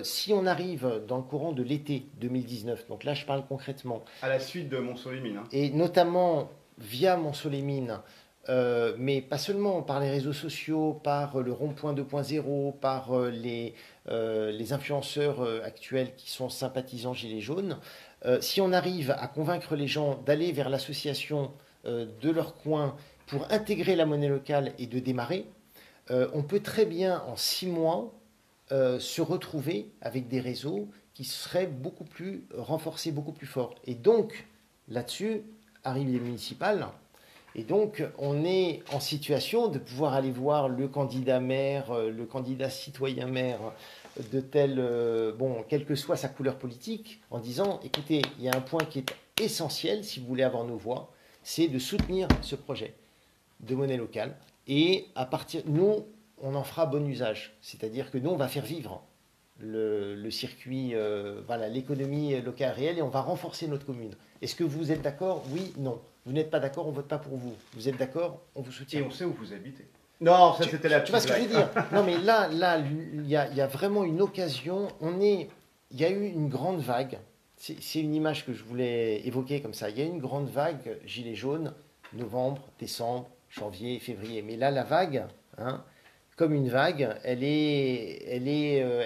si on arrive dans le courant de l'été 2019, donc là je parle concrètement... À la suite de Montceau-les-Mines. Hein. Et notamment via Montceau-les-Mines, mais pas seulement par les réseaux sociaux, par le rond-point 2.0, par les influenceurs actuels qui sont sympathisants Gilets jaunes. Si on arrive à convaincre les gens d'aller vers l'association de leur coin pour intégrer la monnaie locale et de démarrer, on peut très bien en 6 mois se retrouver avec des réseaux qui seraient beaucoup plus renforcés, beaucoup plus forts. Et donc, là-dessus, arrivent les municipales. Et donc, on est en situation de pouvoir aller voir le candidat maire, le candidat citoyen maire de tel, quelle que soit sa couleur politique, en disant, écoutez, il y a un point qui est essentiel, si vous voulez avoir nos voix, c'est de soutenir ce projet de monnaie locale. Et à partir, nous, on en fera bon usage. C'est-à-dire que nous, on va faire vivre le circuit, voilà, l'économie locale réelle et on va renforcer notre commune. Est-ce que vous êtes d'accord? Oui, non. Vous n'êtes pas d'accord, on ne vote pas pour vous. Vous êtes d'accord, on vous soutient. Et on sait où vous habitez. Non, ça c'était la Tu vois ce que je veux dire? Non, mais là, il y a vraiment une occasion. Il y a eu une grande vague. C'est une image que je voulais évoquer comme ça. Il y a eu une grande vague, gilets jaunes, novembre, décembre, janvier, février. Mais là, la vague, hein, comme une vague, elle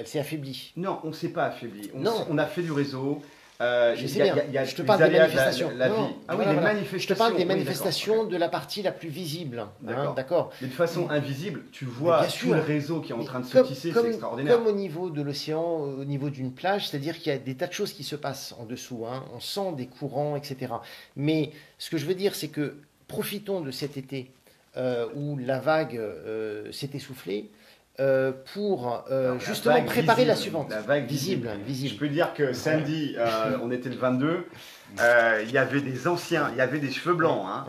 s'est affaiblie. Non, on ne s'est pas affaibli. Non. On a fait du réseau. Je sais bien. Je te parle des manifestations. La vie. Ah oui, les manifestations. Je te parle des oui, manifestations de la partie la plus visible. D'accord. Mais de façon invisible, tu vois tout le réseau qui est en train de se tisser, c'est extraordinaire. Comme au niveau de l'océan, au niveau d'une plage, c'est-à-dire qu'il y a des tas de choses qui se passent en dessous. Hein. On sent des courants, etc. Mais ce que je veux dire, c'est que profitons de cet été où la vague s'est essoufflée. Pour justement préparer la suivante. La vague visible. Je peux dire que samedi, on était le 22, il y avait des anciens, il y avait des cheveux blancs. Hein.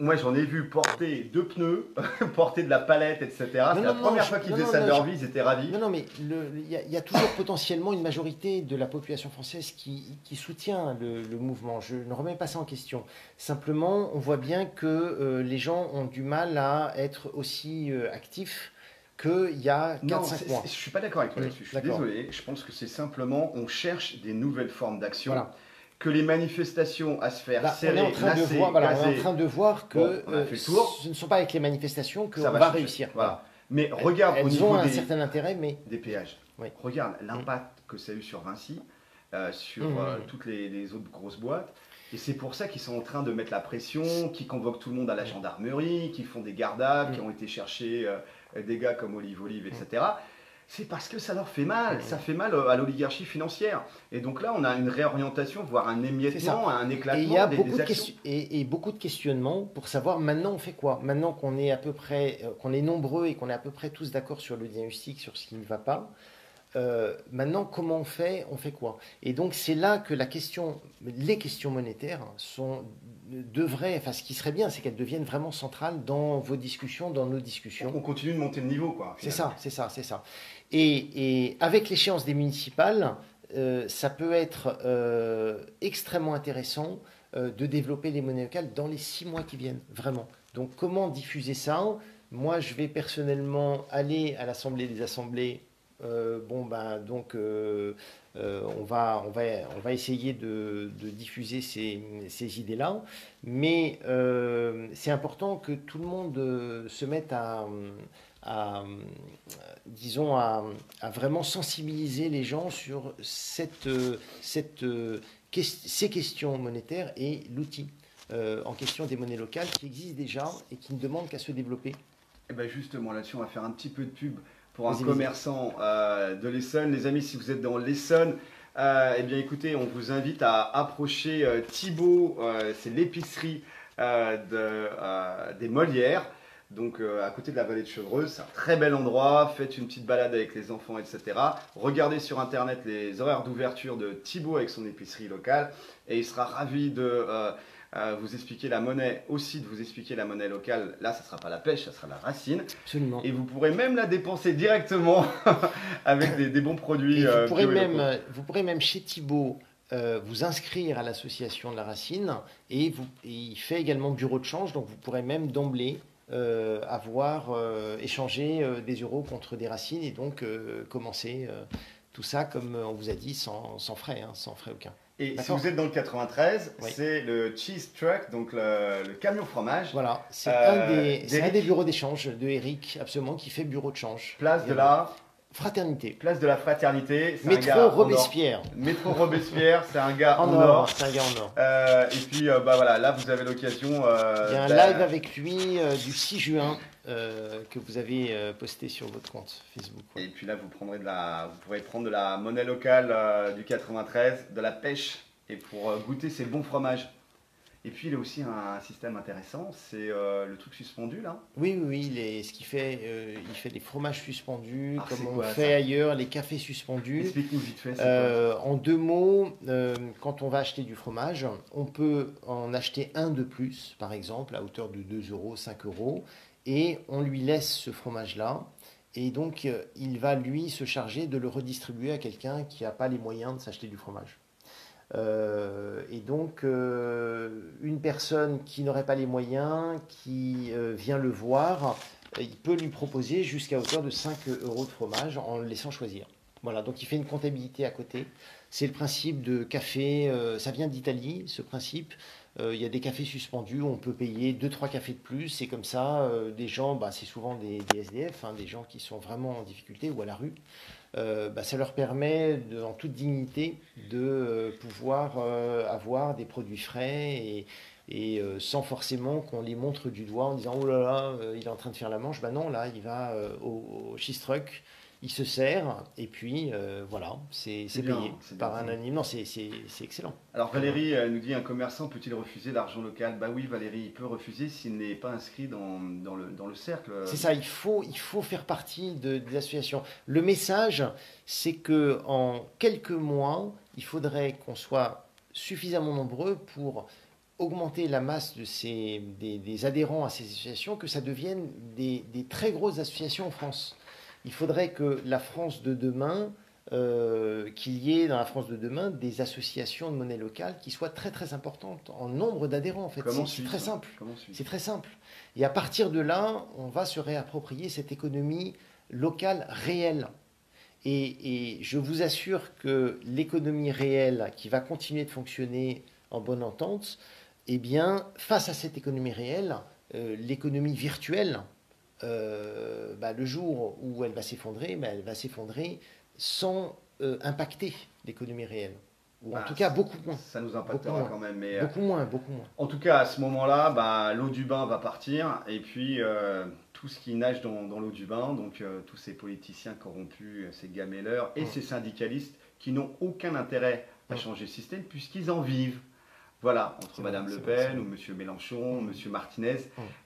Moi, j'en ai vu porter 2 pneus, porter de la palette, etc. C'est la première fois qu'ils faisaient ça de leur vie, ils étaient ravis. Non, mais il y a toujours potentiellement une majorité de la population française qui soutient le mouvement. Je ne remets pas ça en question. Simplement, on voit bien que les gens ont du mal à être aussi actifs qu'il y a 4-5 mois. Je ne suis pas d'accord avec toi là-dessus. Je suis désolé. Je pense que c'est simplement, on cherche des nouvelles formes d'action. Voilà. Que les manifestations à se faire serrer, on est en train de voir que ce ne sont pas avec les manifestations qu'on va réussir. Voilà. Mais regarde au niveau un certain intérêt, mais des péages. Oui. Regarde l'impact que ça a eu sur Vinci, sur toutes les autres grosses boîtes. Et c'est pour ça qu'ils sont en train de mettre la pression, qui convoquent tout le monde à la gendarmerie, qui font des gardables, qui ont été chercher des gars comme Olive, etc. C'est parce que ça leur fait mal. Ça fait mal à l'oligarchie financière. Et donc là, on a une réorientation, voire un émiettement, un éclatement. Et il y a beaucoup de questionnements pour savoir maintenant on fait quoi. Maintenant qu'on est à peu près, qu'on est nombreux et qu'on est à peu près tous d'accord sur le diagnostic, sur ce qui ne va pas. Maintenant, comment on fait quoi? Et donc, c'est là que les questions monétaires ce qui serait bien, c'est qu'elles deviennent vraiment centrales dans vos discussions, dans nos discussions. On continue de monter le niveau, quoi. C'est ça. Et avec l'échéance des municipales, ça peut être extrêmement intéressant de développer les monnaies locales dans les 6 mois qui viennent, vraiment. Donc, comment diffuser ça? Moi, je vais personnellement aller à l'Assemblée des Assemblées. On va essayer de diffuser ces idées-là, mais c'est important que tout le monde se mette à vraiment sensibiliser les gens sur ces questions monétaires et l'outil en question des monnaies locales qui existent déjà et qui ne demandent qu'à se développer. Et bien justement, là-dessus, on va faire un petit peu de pub pour un commerçant de l'Essonne. Les amis, si vous êtes dans l'Essonne, eh bien écoutez, on vous invite à approcher Thibaut, c'est l'épicerie des Molières, donc à côté de la vallée de Chevreuse. C'est un très bel endroit, faites une petite balade avec les enfants, etc. Regardez sur internet les horaires d'ouverture de Thibaut avec son épicerie locale et il sera ravi de vous expliquer la monnaie, aussi de vous expliquer la monnaie locale. Là, ça ne sera pas la pêche, ça sera la racine. Absolument. Et vous pourrez même la dépenser directement avec des bons produits. Vous pourrez même chez Thibaut vous inscrire à l'association de la racine et il fait également bureau de change, donc vous pourrez même d'emblée échanger des euros contre des racines et donc commencer tout ça, comme on vous a dit, sans frais aucun. Et si vous êtes dans le 93, c'est le Cheese Truck, donc le camion fromage. Voilà, c'est un des bureaux d'échange de Eric, absolument, qui fait bureau de change. Place de la Fraternité. Place de la Fraternité. Métro Robespierre. Métro Robespierre, c'est un gars en or. C'est un gars en or. Et puis, voilà, là, vous avez l'occasion. Il y a un live avec lui du 6 juin que vous avez posté sur votre compte Facebook. Ouais. Et puis là, vous pourrez prendre de la monnaie locale du 93, de la pêche, et pour goûter ces bons fromages. Et puis il a aussi un système intéressant, c'est le truc suspendu là. Oui, ce qu'il fait, il fait des fromages suspendus, comme on fait ailleurs, les cafés suspendus. Explique-nous vite fait. En 2 mots, quand on va acheter du fromage, on peut en acheter un de plus, par exemple, à hauteur de 2 euros, 5 euros, et on lui laisse ce fromage-là. Et donc, il va, lui, se charger de le redistribuer à quelqu'un qui n'a pas les moyens de s'acheter du fromage. Et donc, une personne qui n'aurait pas les moyens, qui vient le voir, il peut lui proposer jusqu'à hauteur de 5 euros de fromage en le laissant choisir. Voilà, donc il fait une comptabilité à côté. C'est le principe de café, ça vient d'Italie, ce principe. Il y a des cafés suspendus, on peut payer 2-3 cafés de plus, et comme ça, des gens, bah, c'est souvent des SDF, hein, des gens qui sont vraiment en difficulté ou à la rue. Bah, ça leur permet, en toute dignité, de pouvoir avoir des produits frais sans forcément qu'on les montre du doigt en disant oh là là, il est en train de faire la manche. Bah non, là, il va au cheese truck, il se sert, et puis voilà, c'est payé par un anime. Non, c'est excellent. Alors Valérie nous dit, un commerçant peut-il refuser l'argent local? Bah oui Valérie, il peut refuser s'il n'est pas inscrit dans le cercle. C'est ça, il faut faire partie des associations. Le message, c'est que en quelques mois, il faudrait qu'on soit suffisamment nombreux pour augmenter la masse des adhérents à ces associations, que ça devienne des très grosses associations en France. Il faudrait que la France de demain, qu'il y ait dans la France de demain des associations de monnaie locale qui soient très très importantes en nombre d'adhérents en fait. C'est très simple. C'est très simple. Et à partir de là, on va se réapproprier cette économie locale réelle. Et je vous assure que l'économie réelle qui va continuer de fonctionner en bonne entente, eh bien, face à cette économie réelle, l'économie virtuelle, bah, le jour où elle va s'effondrer, bah, elle va s'effondrer sans impacter l'économie réelle. Ou en tout cas beaucoup moins. Ça nous impactera quand même. Mais, beaucoup moins, beaucoup moins. En tout cas, à ce moment-là, bah, l'eau du bain va partir. Et puis, tout ce qui nage dans l'eau du bain, donc tous ces politiciens corrompus, ces gamelleurs et ces syndicalistes qui n'ont aucun intérêt à changer le système puisqu'ils en vivent. Voilà, entre Madame Le Pen ou Monsieur Mélenchon, Monsieur Martinez,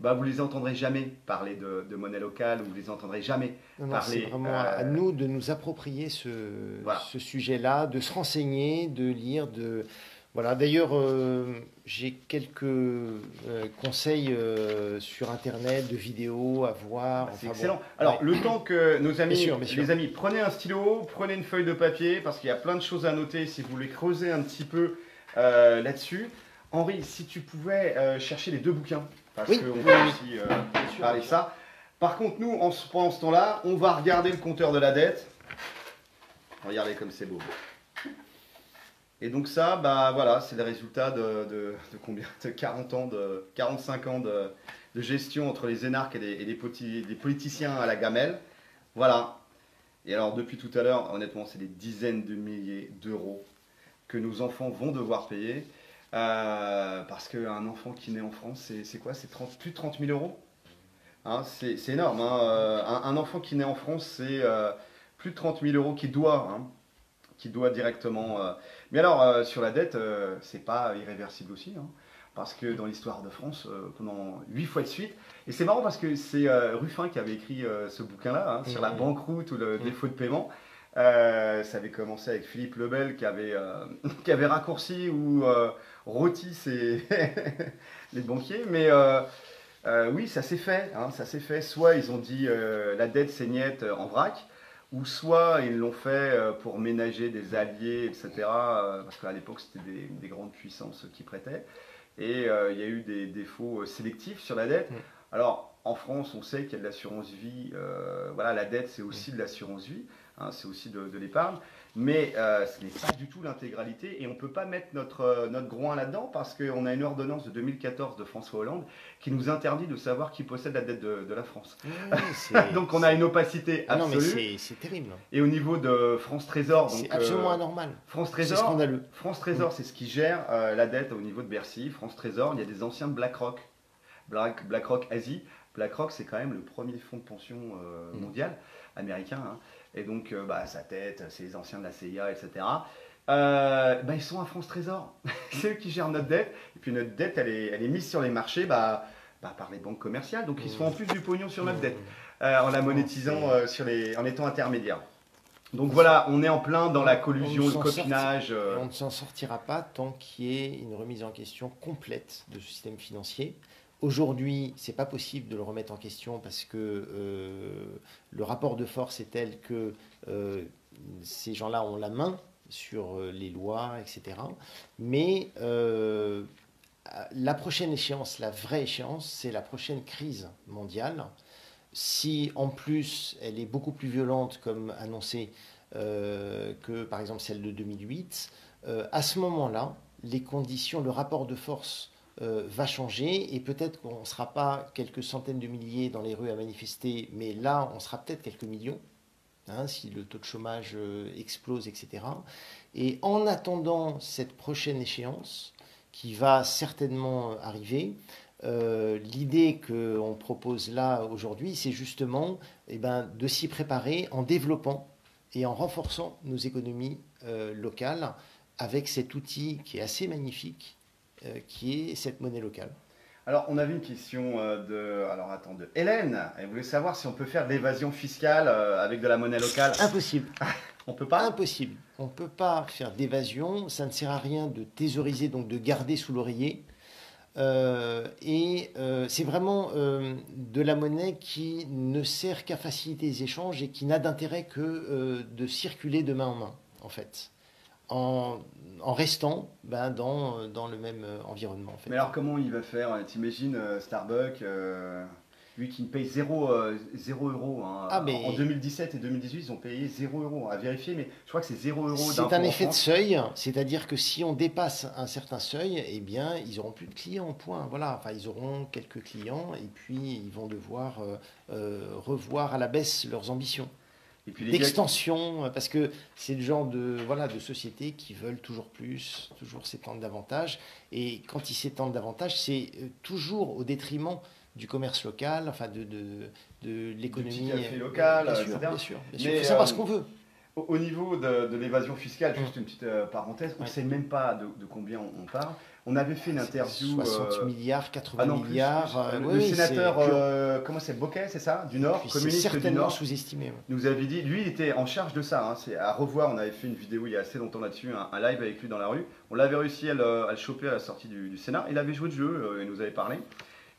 bah, vous ne les entendrez jamais parler de monnaie locale, ou vous ne les entendrez jamais parler... C'est vraiment à nous de nous approprier ce sujet-là, de se renseigner, de lire, Voilà, d'ailleurs, j'ai quelques conseils sur Internet, de vidéos à voir. C'est excellent. Alors, le temps que nos amis, les amis, prenez un stylo, prenez une feuille de papier, parce qu'il y a plein de choses à noter si vous voulez creuser un petit peu là-dessus. Henri, si tu pouvais chercher les 2 bouquins, parce qu'on peut aussi parler de ça. Par contre, nous, pendant ce temps-là, on va regarder le compteur de la dette. Regardez comme c'est beau. Et donc ça, bah voilà, c'est le résultat de combien? De 40 ans, 45 ans de gestion entre les énarques et des politiciens à la gamelle. Voilà. Et alors, depuis tout à l'heure, honnêtement, c'est des dizaines de milliers d'euros que nos enfants vont devoir payer. Parce qu'un enfant qui naît en France, c'est quoi? C'est plus de 30 000 euros, hein, c'est énorme. Hein. Un enfant qui naît en France, c'est plus de 30 000 euros qu'il doit directement. Mais alors, sur la dette, c'est pas irréversible aussi. Hein, parce que dans l'histoire de France, pendant 8 fois de suite, et c'est marrant parce que c'est Ruffin qui avait écrit ce bouquin-là, hein, sur la banqueroute ou le défaut de paiement. Ça avait commencé avec Philippe Lebel qui avait raccourci ou rôti les banquiers, mais oui, ça s'est fait, hein, ça s'est fait. Soit ils ont dit la dette saignette en vrac, ou soit ils l'ont fait pour ménager des alliés, etc. Parce qu'à l'époque c'était des grandes puissances qui prêtaient, et il y a eu des défauts sélectifs sur la dette. Alors en France, on sait qu'il y a de l'assurance vie. Voilà, la dette c'est aussi de l'assurance vie. Hein, c'est aussi de l'épargne, mais ce n'est pas du tout l'intégralité et on ne peut pas mettre notre groin là-dedans parce qu'on a une ordonnance de 2014 de François Hollande qui nous interdit de savoir qui possède la dette de la France. Oui, donc on a une opacité absolue. Non, mais c'est terrible. Et au niveau de France Trésor, c'est absolument anormal. France Trésor, c'est scandaleux. France Trésor, c'est ce qui gère la dette au niveau de Bercy. France Trésor, il y a des anciens de BlackRock, BlackRock Asie. BlackRock, c'est quand même le premier fonds de pension mondial américain. Hein. Et donc, sa tête, c'est les anciens de la CIA, etc. Ils sont à France Trésor. C'est eux qui gèrent notre dette. Et puis notre dette, elle est mise sur les marchés par les banques commerciales. Donc, ils se font en plus du pognon sur notre dette en la monétisant en étant intermédiaire. Donc voilà, on est en plein dans la collusion, le copinage. On ne s'en sortira pas tant qu'il y ait une remise en question complète de ce système financier Aujourd'hui, c'est pas possible de le remettre en question parce que le rapport de force est tel que ces gens-là ont la main sur les lois, etc. Mais la prochaine échéance, la vraie échéance, c'est la prochaine crise mondiale. Si en plus elle est beaucoup plus violente, comme annoncé, que par exemple celle de 2008, à ce moment-là, les conditions, le rapport de force va changer et peut-être qu'on ne sera pas quelques centaines de milliers dans les rues à manifester, mais là on sera peut-être quelques millions, hein, si le taux de chômage explose, etc. Et en attendant cette prochaine échéance, qui va certainement arriver, l'idée qu'on propose là aujourd'hui, c'est justement de s'y préparer en développant et en renforçant nos économies locales avec cet outil qui est assez magnifique, qui est cette monnaie locale. Alors, on avait une question de Hélène. Elle voulait savoir si on peut faire de l'évasion fiscale avec de la monnaie locale. Impossible. On peut pas? Impossible. On ne peut pas faire d'évasion. Ça ne sert à rien de thésauriser, donc de garder sous l'oreiller. C'est vraiment de la monnaie qui ne sert qu'à faciliter les échanges et qui n'a d'intérêt que de circuler de main en main, en fait. En restant dans le même environnement. En fait. Mais alors comment il va faire? T'imagines Starbucks, lui qui paye 0 euros. Hein. En 2017 et 2018, ils ont payé 0 euros. À vérifier, mais je crois que c'est 0 euros. C'est un effet de seuil, c'est-à-dire que si on dépasse un certain seuil, eh bien, ils n'auront plus de clients, point. Voilà, enfin, ils auront quelques clients et puis ils vont devoir revoir à la baisse leurs ambitions. D'extension, parce que c'est le genre de société qui veulent toujours plus, toujours s'étendre davantage. Et quand ils s'étendent davantage, c'est toujours au détriment du commerce local, enfin de l'économie locale, bien sûr. Il faut savoir ce qu'on veut. Au niveau de l'évasion fiscale, juste une petite parenthèse, on ne sait même pas de combien on parle. On avait fait une interview... 60 milliards, 80 milliards... Le sénateur, comment c'est, Bocquet, c'est ça? Du Nord, communiste du Nord. Sous-estimé. Ouais. Nous avait dit, lui, il était en charge de ça. Hein, c'est à revoir, on avait fait une vidéo il y a assez longtemps là-dessus, un live avec lui dans la rue. On l'avait réussi à le choper à la sortie du Sénat. Il avait joué le jeu, il nous avait parlé.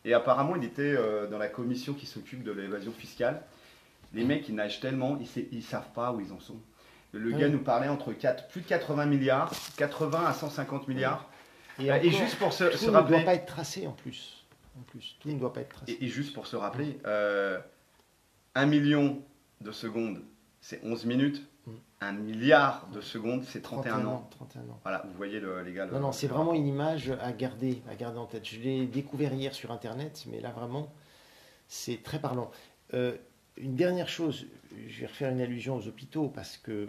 Et apparemment, il était dans la commission qui s'occupe de l'évasion fiscale. Les mecs, ils nagent tellement, ils ne savent pas où ils en sont. Le gars nous parlait entre plus de 80 milliards, 80 à 150 milliards. Et juste pour se rappeler... Tout ne doit pas être tracé en plus. Tout ne doit pas être tracé. Et juste pour se rappeler, 1 million de secondes, c'est 11 minutes. 1 milliard de secondes, c'est 31 ans. 31 ans. Voilà, vous voyez les gars. Non, c'est vraiment une image à garder en tête. Je l'ai découvert hier sur Internet, mais là vraiment, c'est très parlant. Une dernière chose, je vais refaire une allusion aux hôpitaux parce que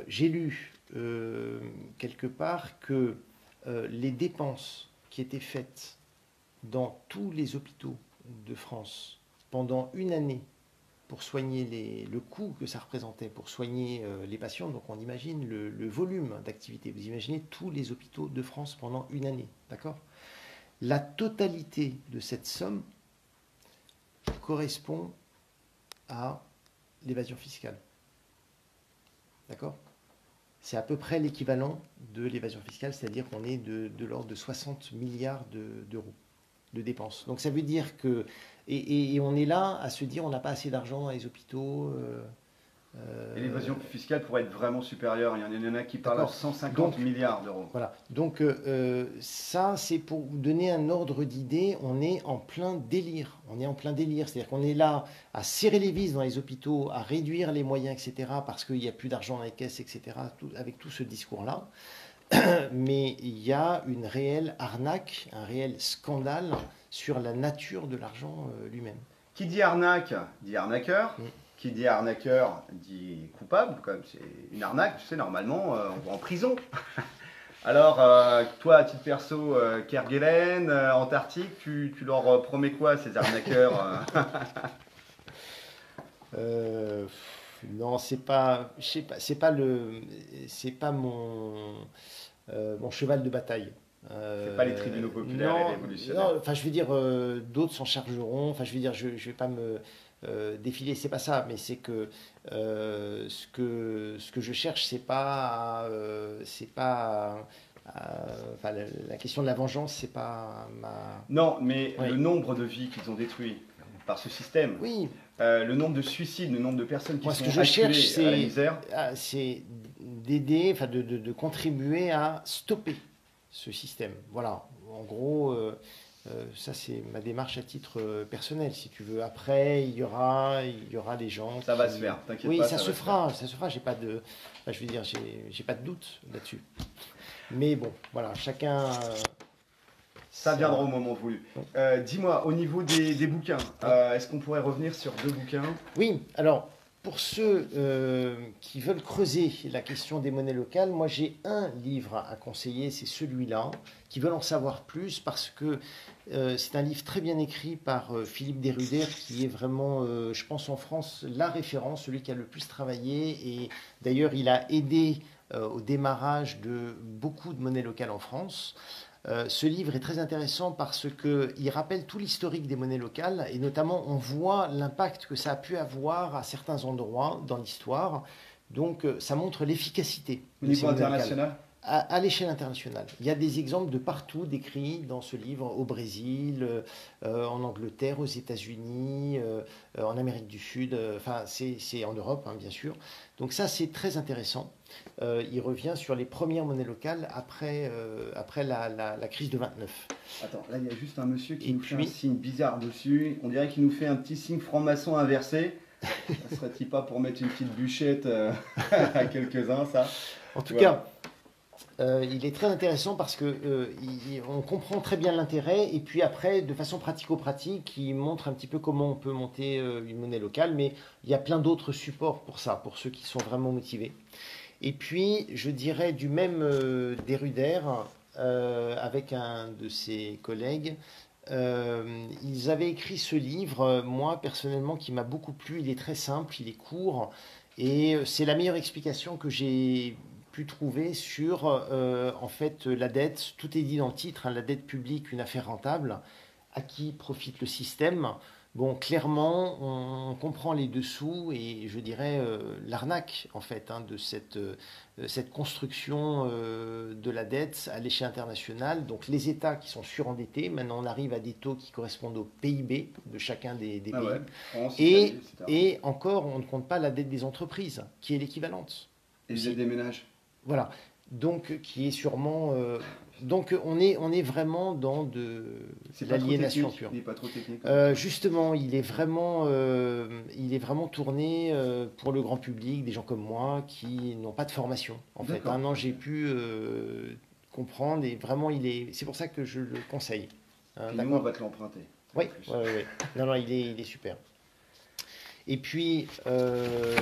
j'ai lu quelque part que les dépenses qui étaient faites dans tous les hôpitaux de France pendant une année pour soigner le coût que ça représentait pour soigner les patients, donc on imagine le volume d'activité. Vous imaginez tous les hôpitaux de France pendant une année, d'accord? La totalité de cette somme correspond à l'évasion fiscale. D'accord? C'est à peu près l'équivalent de l'évasion fiscale, c'est-à-dire qu'on est de l'ordre de 60 milliards d'euros de dépenses. Donc ça veut dire que... Et on est là à se dire on n'a pas assez d'argent dans les hôpitaux. Et l'évasion fiscale pourrait être vraiment supérieure. Il y en a qui parlent de 150 milliards d'euros. Voilà. Donc ça, c'est pour vous donner un ordre d'idée. On est en plein délire. C'est-à-dire qu'on est là à serrer les vis dans les hôpitaux, à réduire les moyens, etc. parce qu'il n'y a plus d'argent dans les caisses, etc. Avec tout ce discours-là. Mais il y a une réelle arnaque, un réel scandale sur la nature de l'argent lui-même. Qui dit arnaque, dit arnaqueur. Qui dit arnaqueur, dit coupable. Comme c'est une arnaque, tu sais, normalement, on va en prison. Alors, toi, à titre perso, Kerguelen, Antarctique, tu leur promets quoi, ces arnaqueurs? Non, c'est pas mon cheval de bataille. C'est pas les tribunaux populaires et révolutionnaires. Non, enfin, je veux dire, d'autres s'en chargeront. Enfin, je veux dire, je vais pas me défiler, c'est pas ça, mais c'est que ce que je cherche, c'est pas enfin, la question de la vengeance, c'est pas ma. Non, mais Oui. le nombre de vies qu'ils ont détruites par ce système, Oui, le nombre de suicides, le nombre de personnes qui moi, ce sont que je cherche, acculées à la misère. c'est d'aider, enfin, de contribuer à stopper ce système. Voilà. En gros, ça, c'est ma démarche à titre personnel. Si tu veux, après, il y aura des gens Ça va se faire, t'inquiète Oui, pas, ça ça se va se faire. fera, ça se fera. J'ai pas de, enfin, je veux dire, j'ai pas de doute là-dessus. Mais bon, voilà, chacun. Ça viendra au moment voulu. Dis-moi, au niveau des bouquins, est-ce qu'on pourrait revenir sur 2 bouquins? Oui, alors pour ceux qui veulent creuser la question des monnaies locales, moi j'ai un livre à conseiller, c'est celui-là, qui veulent en savoir plus parce que c'est un livre très bien écrit par Philippe Desruders, qui est vraiment, je pense en France, la référence, celui qui a le plus travaillé. Et d'ailleurs, il a aidé au démarrage de beaucoup de monnaies locales en France. Ce livre est très intéressant parce qu'il rappelle tout l'historique des monnaies locales et notamment on voit l'impact que ça a pu avoir à certains endroits dans l'histoire. Donc ça montre l'efficacité Au de ces niveau monnaies locales international? à l'échelle internationale. Il y a des exemples de partout décrits dans ce livre, au Brésil, en Angleterre, aux États-Unis, en Amérique du Sud, enfin c'est en Europe hein, bien sûr. Donc ça c'est très intéressant. Il revient sur les premières monnaies locales après la crise de 29. Attends, là il y a juste un monsieur qui Et nous fait un puis, signe bizarre dessus. On dirait qu'il nous fait un petit signe franc-maçon inversé. Ça serait-il pas pour mettre une petite bûchette à quelques-uns, ça? en tout Voilà. cas, il est très intéressant parce que on comprend très bien l'intérêt et puis après, de façon pratico-pratique, il montre un petit peu comment on peut monter une monnaie locale, mais il y a plein d'autres supports pour ça, pour ceux qui sont vraiment motivés. Et puis, je dirais du même Desruders, avec un de ses collègues, ils avaient écrit ce livre, moi personnellement, qui m'a beaucoup plu. Il est très simple, il est court, et c'est la meilleure explication que j'ai pu trouver sur en fait la dette. Tout est dit dans le titre, hein, la dette publique, une affaire rentable. À qui profite le système? Bon, clairement, on comprend les dessous et je dirais l'arnaque en fait hein, de cette construction de la dette à l'échelle internationale. Donc les États qui sont surendettés, maintenant on arrive à des taux qui correspondent au PIB de chacun des Ah pays. ouais, France, Italie, Et, etc. et encore, on ne compte pas la dette des entreprises, qui est l'équivalente Et aussi. des ménages. Voilà. Donc, qui est sûrement. Donc, on est vraiment dans de C'est pas trop l'aliénation technique. pure. Il est pas trop technique. Justement, il est vraiment tourné pour le grand public, des gens comme moi qui n'ont pas de formation. En fait, D'accord. un an, j'ai pu comprendre et vraiment, c'est pour ça que je le conseille. Hein, Puis nous, on d'accord? va te l'emprunter. Oui, En plus. ouais, ouais, ouais. Non, non, il est super. Et puis,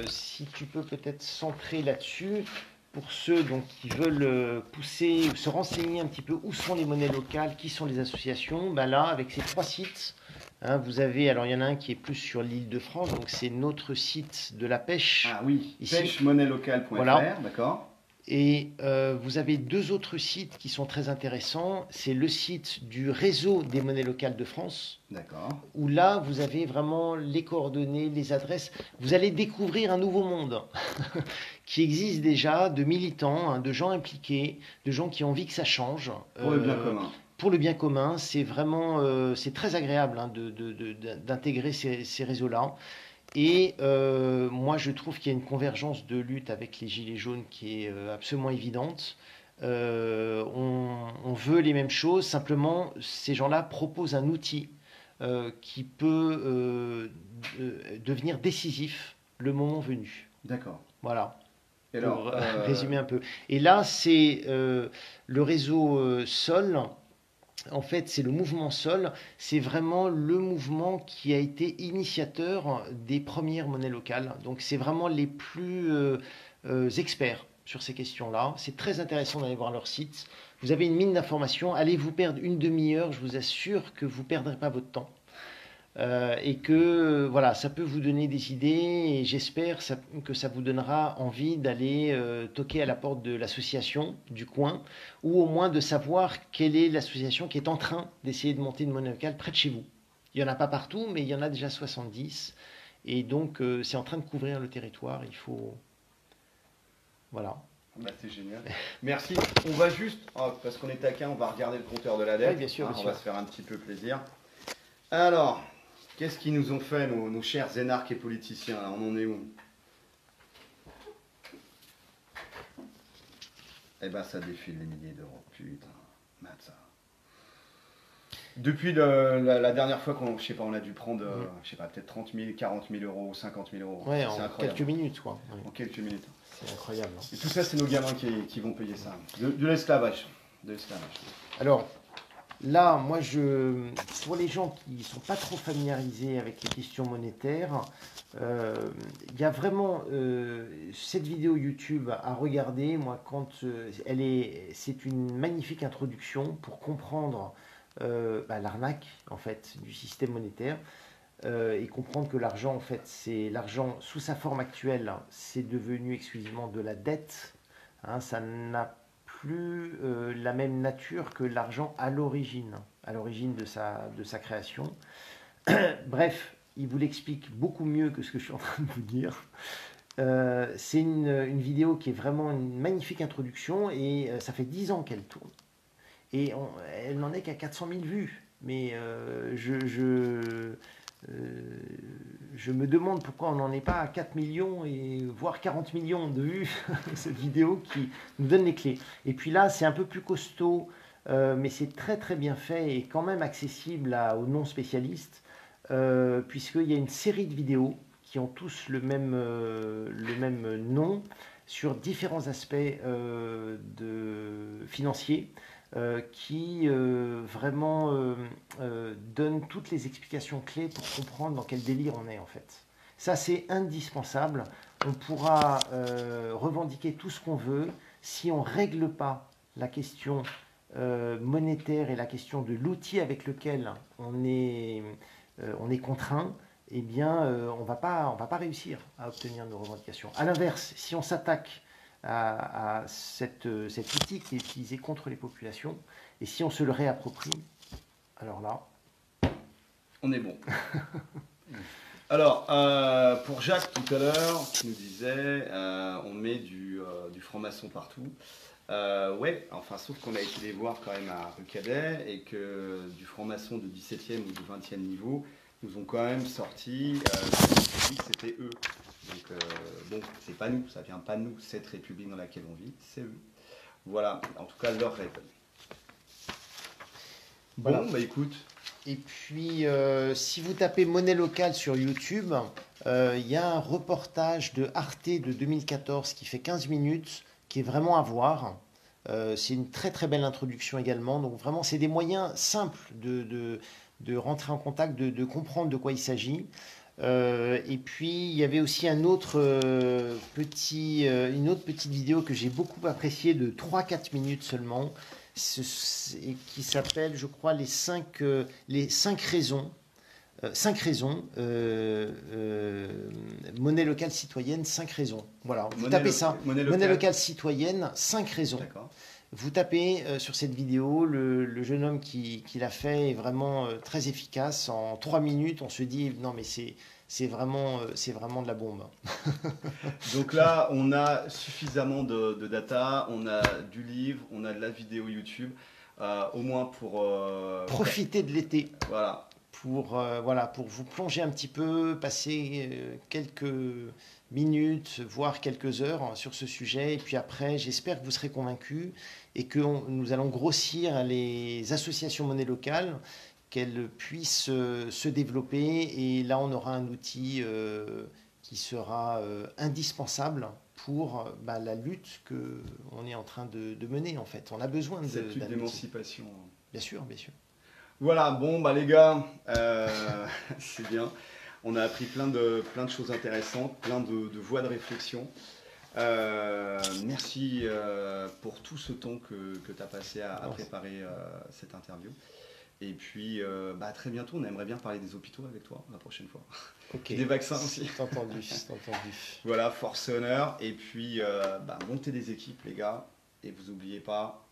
si tu peux peut-être centrer là-dessus, pour ceux donc, qui veulent pousser, se renseigner un petit peu où sont les monnaies locales, qui sont les associations, ben là, avec ces 3 sites, hein, vous avez, alors il y en a un qui est plus sur l'île de France, donc c'est notre site de la pêche, Ah oui, ici. pêchemonnailelocale.fr, Voilà. d'accord. Et vous avez 2 autres sites qui sont très intéressants. C'est le site du réseau des monnaies locales de France, D'accord. où là, vous avez vraiment les coordonnées, les adresses. Vous allez découvrir un nouveau monde qui existe déjà, de militants, hein, de gens impliqués, de gens qui ont envie que ça change. Pour le bien commun. Pour le bien commun, c'est vraiment, c'est très agréable hein, d'intégrer ces réseaux-là. Et moi, je trouve qu'il y a une convergence de lutte avec les Gilets jaunes qui est absolument évidente. On veut les mêmes choses, simplement, ces gens-là proposent un outil qui peut devenir décisif le moment venu. D'accord. Voilà, Et pour alors, résumer un peu. Et là, c'est le réseau Sol. En fait, c'est le mouvement Sol. C'est vraiment le mouvement qui a été initiateur des premières monnaies locales. Donc, c'est vraiment les plus experts sur ces questions-là. C'est très intéressant d'aller voir leur site. Vous avez une mine d'informations. Allez vous perdre une demi-heure. Je vous assure que vous ne perdrez pas votre temps. Et que voilà, ça peut vous donner des idées et j'espère que ça vous donnera envie d'aller toquer à la porte de l'association du coin ou au moins de savoir quelle est l'association qui est en train d'essayer de monter une monnaie locale près de chez vous. Il n'y en a pas partout, mais il y en a déjà 70 et donc c'est en train de couvrir le territoire. Il faut. Voilà. Bah, c'est génial. Merci. On va juste, parce qu'on est taquin, on va regarder le compteur de la dette. Oui, bien sûr, bien On sûr. va se faire un petit peu plaisir. Alors, qu'est-ce qu'ils nous ont fait, nos chers énarques et politiciens là? On en est où? Eh ben, ça défile les milliers d'euros. Putain, merde ça. Depuis la dernière fois qu'on, je sais pas, on a dû prendre, je sais pas, peut-être 30 000, 40 000 euros, 50 000 euros. Ouais, C'est en incroyable. quelques minutes, quoi. Ouais. En quelques minutes. C'est incroyable. Et tout ça, c'est nos gamins qui vont payer ça. De l'esclavage. De l'esclavage. Alors, là, moi, pour les gens qui ne sont pas trop familiarisés avec les questions monétaires, il y a vraiment cette vidéo YouTube à regarder. Moi, c'est une magnifique introduction pour comprendre l'arnaque en fait du système monétaire et comprendre que l'argent, en fait, c'est l'argent sous sa forme actuelle, c'est devenu exclusivement de la dette. Hein, ça n'a plus la même nature que l'argent à l'origine de sa création. Bref, il vous l'explique beaucoup mieux que ce que je suis en train de vous dire. C'est une vidéo qui est vraiment une magnifique introduction et ça fait 10 ans qu'elle tourne. Et elle n'en est qu'à 400 000 vues. Mais je me demande pourquoi on n'en est pas à 4 millions et voire 40 millions de vues, cette vidéo qui nous donne les clés. Et puis là, c'est un peu plus costaud, mais c'est très très bien fait et quand même accessible aux non-spécialistes, puisqu'il y a une série de vidéos qui ont tous le même nom sur différents aspects financiers. Qui vraiment donne toutes les explications clés pour comprendre dans quel délire on est en fait. Ça c'est indispensable. On pourra revendiquer tout ce qu'on veut si on ne règle pas la question monétaire et la question de l'outil avec lequel on est contraint. Eh bien, on va pas réussir à obtenir nos revendications. À l'inverse, si on s'attaque à cet outil qui est utilisé contre les populations. Et si on se le réapproprie, alors là... On est bon. Alors, pour Jacques tout à l'heure, qui nous disait, on met du franc-maçon partout. Ouais, enfin, sauf qu'on a été les voir quand même à Rue Cadet et que du franc-maçon de 17e ou du 20e niveau nous ont quand même sorti que c'était eux. Donc, bon, c'est pas nous, ça vient pas de nous, cette république dans laquelle on vit, c'est eux. Voilà, en tout cas, leur règle. Bon, voilà. Bah écoute. Et puis, si vous tapez monnaie locale sur YouTube, il y a un reportage de Arte de 2014 qui fait 15 minutes, qui est vraiment à voir. C'est une très très belle introduction également. Donc vraiment, c'est des moyens simples de rentrer en contact, de comprendre de quoi il s'agit. Et puis il y avait aussi une autre petite vidéo que j'ai beaucoup appréciée de 3-4 minutes seulement, qui s'appelle, je crois, les 5 raisons. 5 raisons, monnaie locale citoyenne, 5 raisons. Voilà, vous tapez ça, monnaie locale citoyenne, 5 raisons. Vous tapez sur cette vidéo, le jeune homme qui l'a fait est vraiment très efficace. En 3 minutes, on se dit, non mais c'est vraiment de la bombe. Donc là, on a suffisamment de data, on a du livre, on a de la vidéo YouTube, au moins pour... profiter de l'été. Voilà. Pour vous plonger un petit peu, passer quelques minutes, voire quelques heures sur ce sujet. Et puis après, j'espère que vous serez convaincus et que nous allons grossir les associations monnaie locale, qu'elles puissent se développer. Et là, on aura un outil qui sera indispensable pour la lutte qu'on est en train de mener, en fait. On a besoin cette lutte d'émancipation. Bien sûr, bien sûr. Voilà, bon, les gars, c'est bien. On a appris plein de choses intéressantes, plein de voies de réflexion. Merci pour tout ce temps que tu as passé à préparer cette interview. Et puis, à très bientôt. On aimerait bien parler des hôpitaux avec toi la prochaine fois. Okay. Des vaccins aussi. C'est entendu. Voilà, force et honneur. Et puis, montez des équipes, les gars. Et vous n'oubliez pas,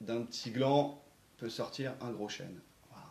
d'un petit gland peut sortir un gros chêne. Voilà.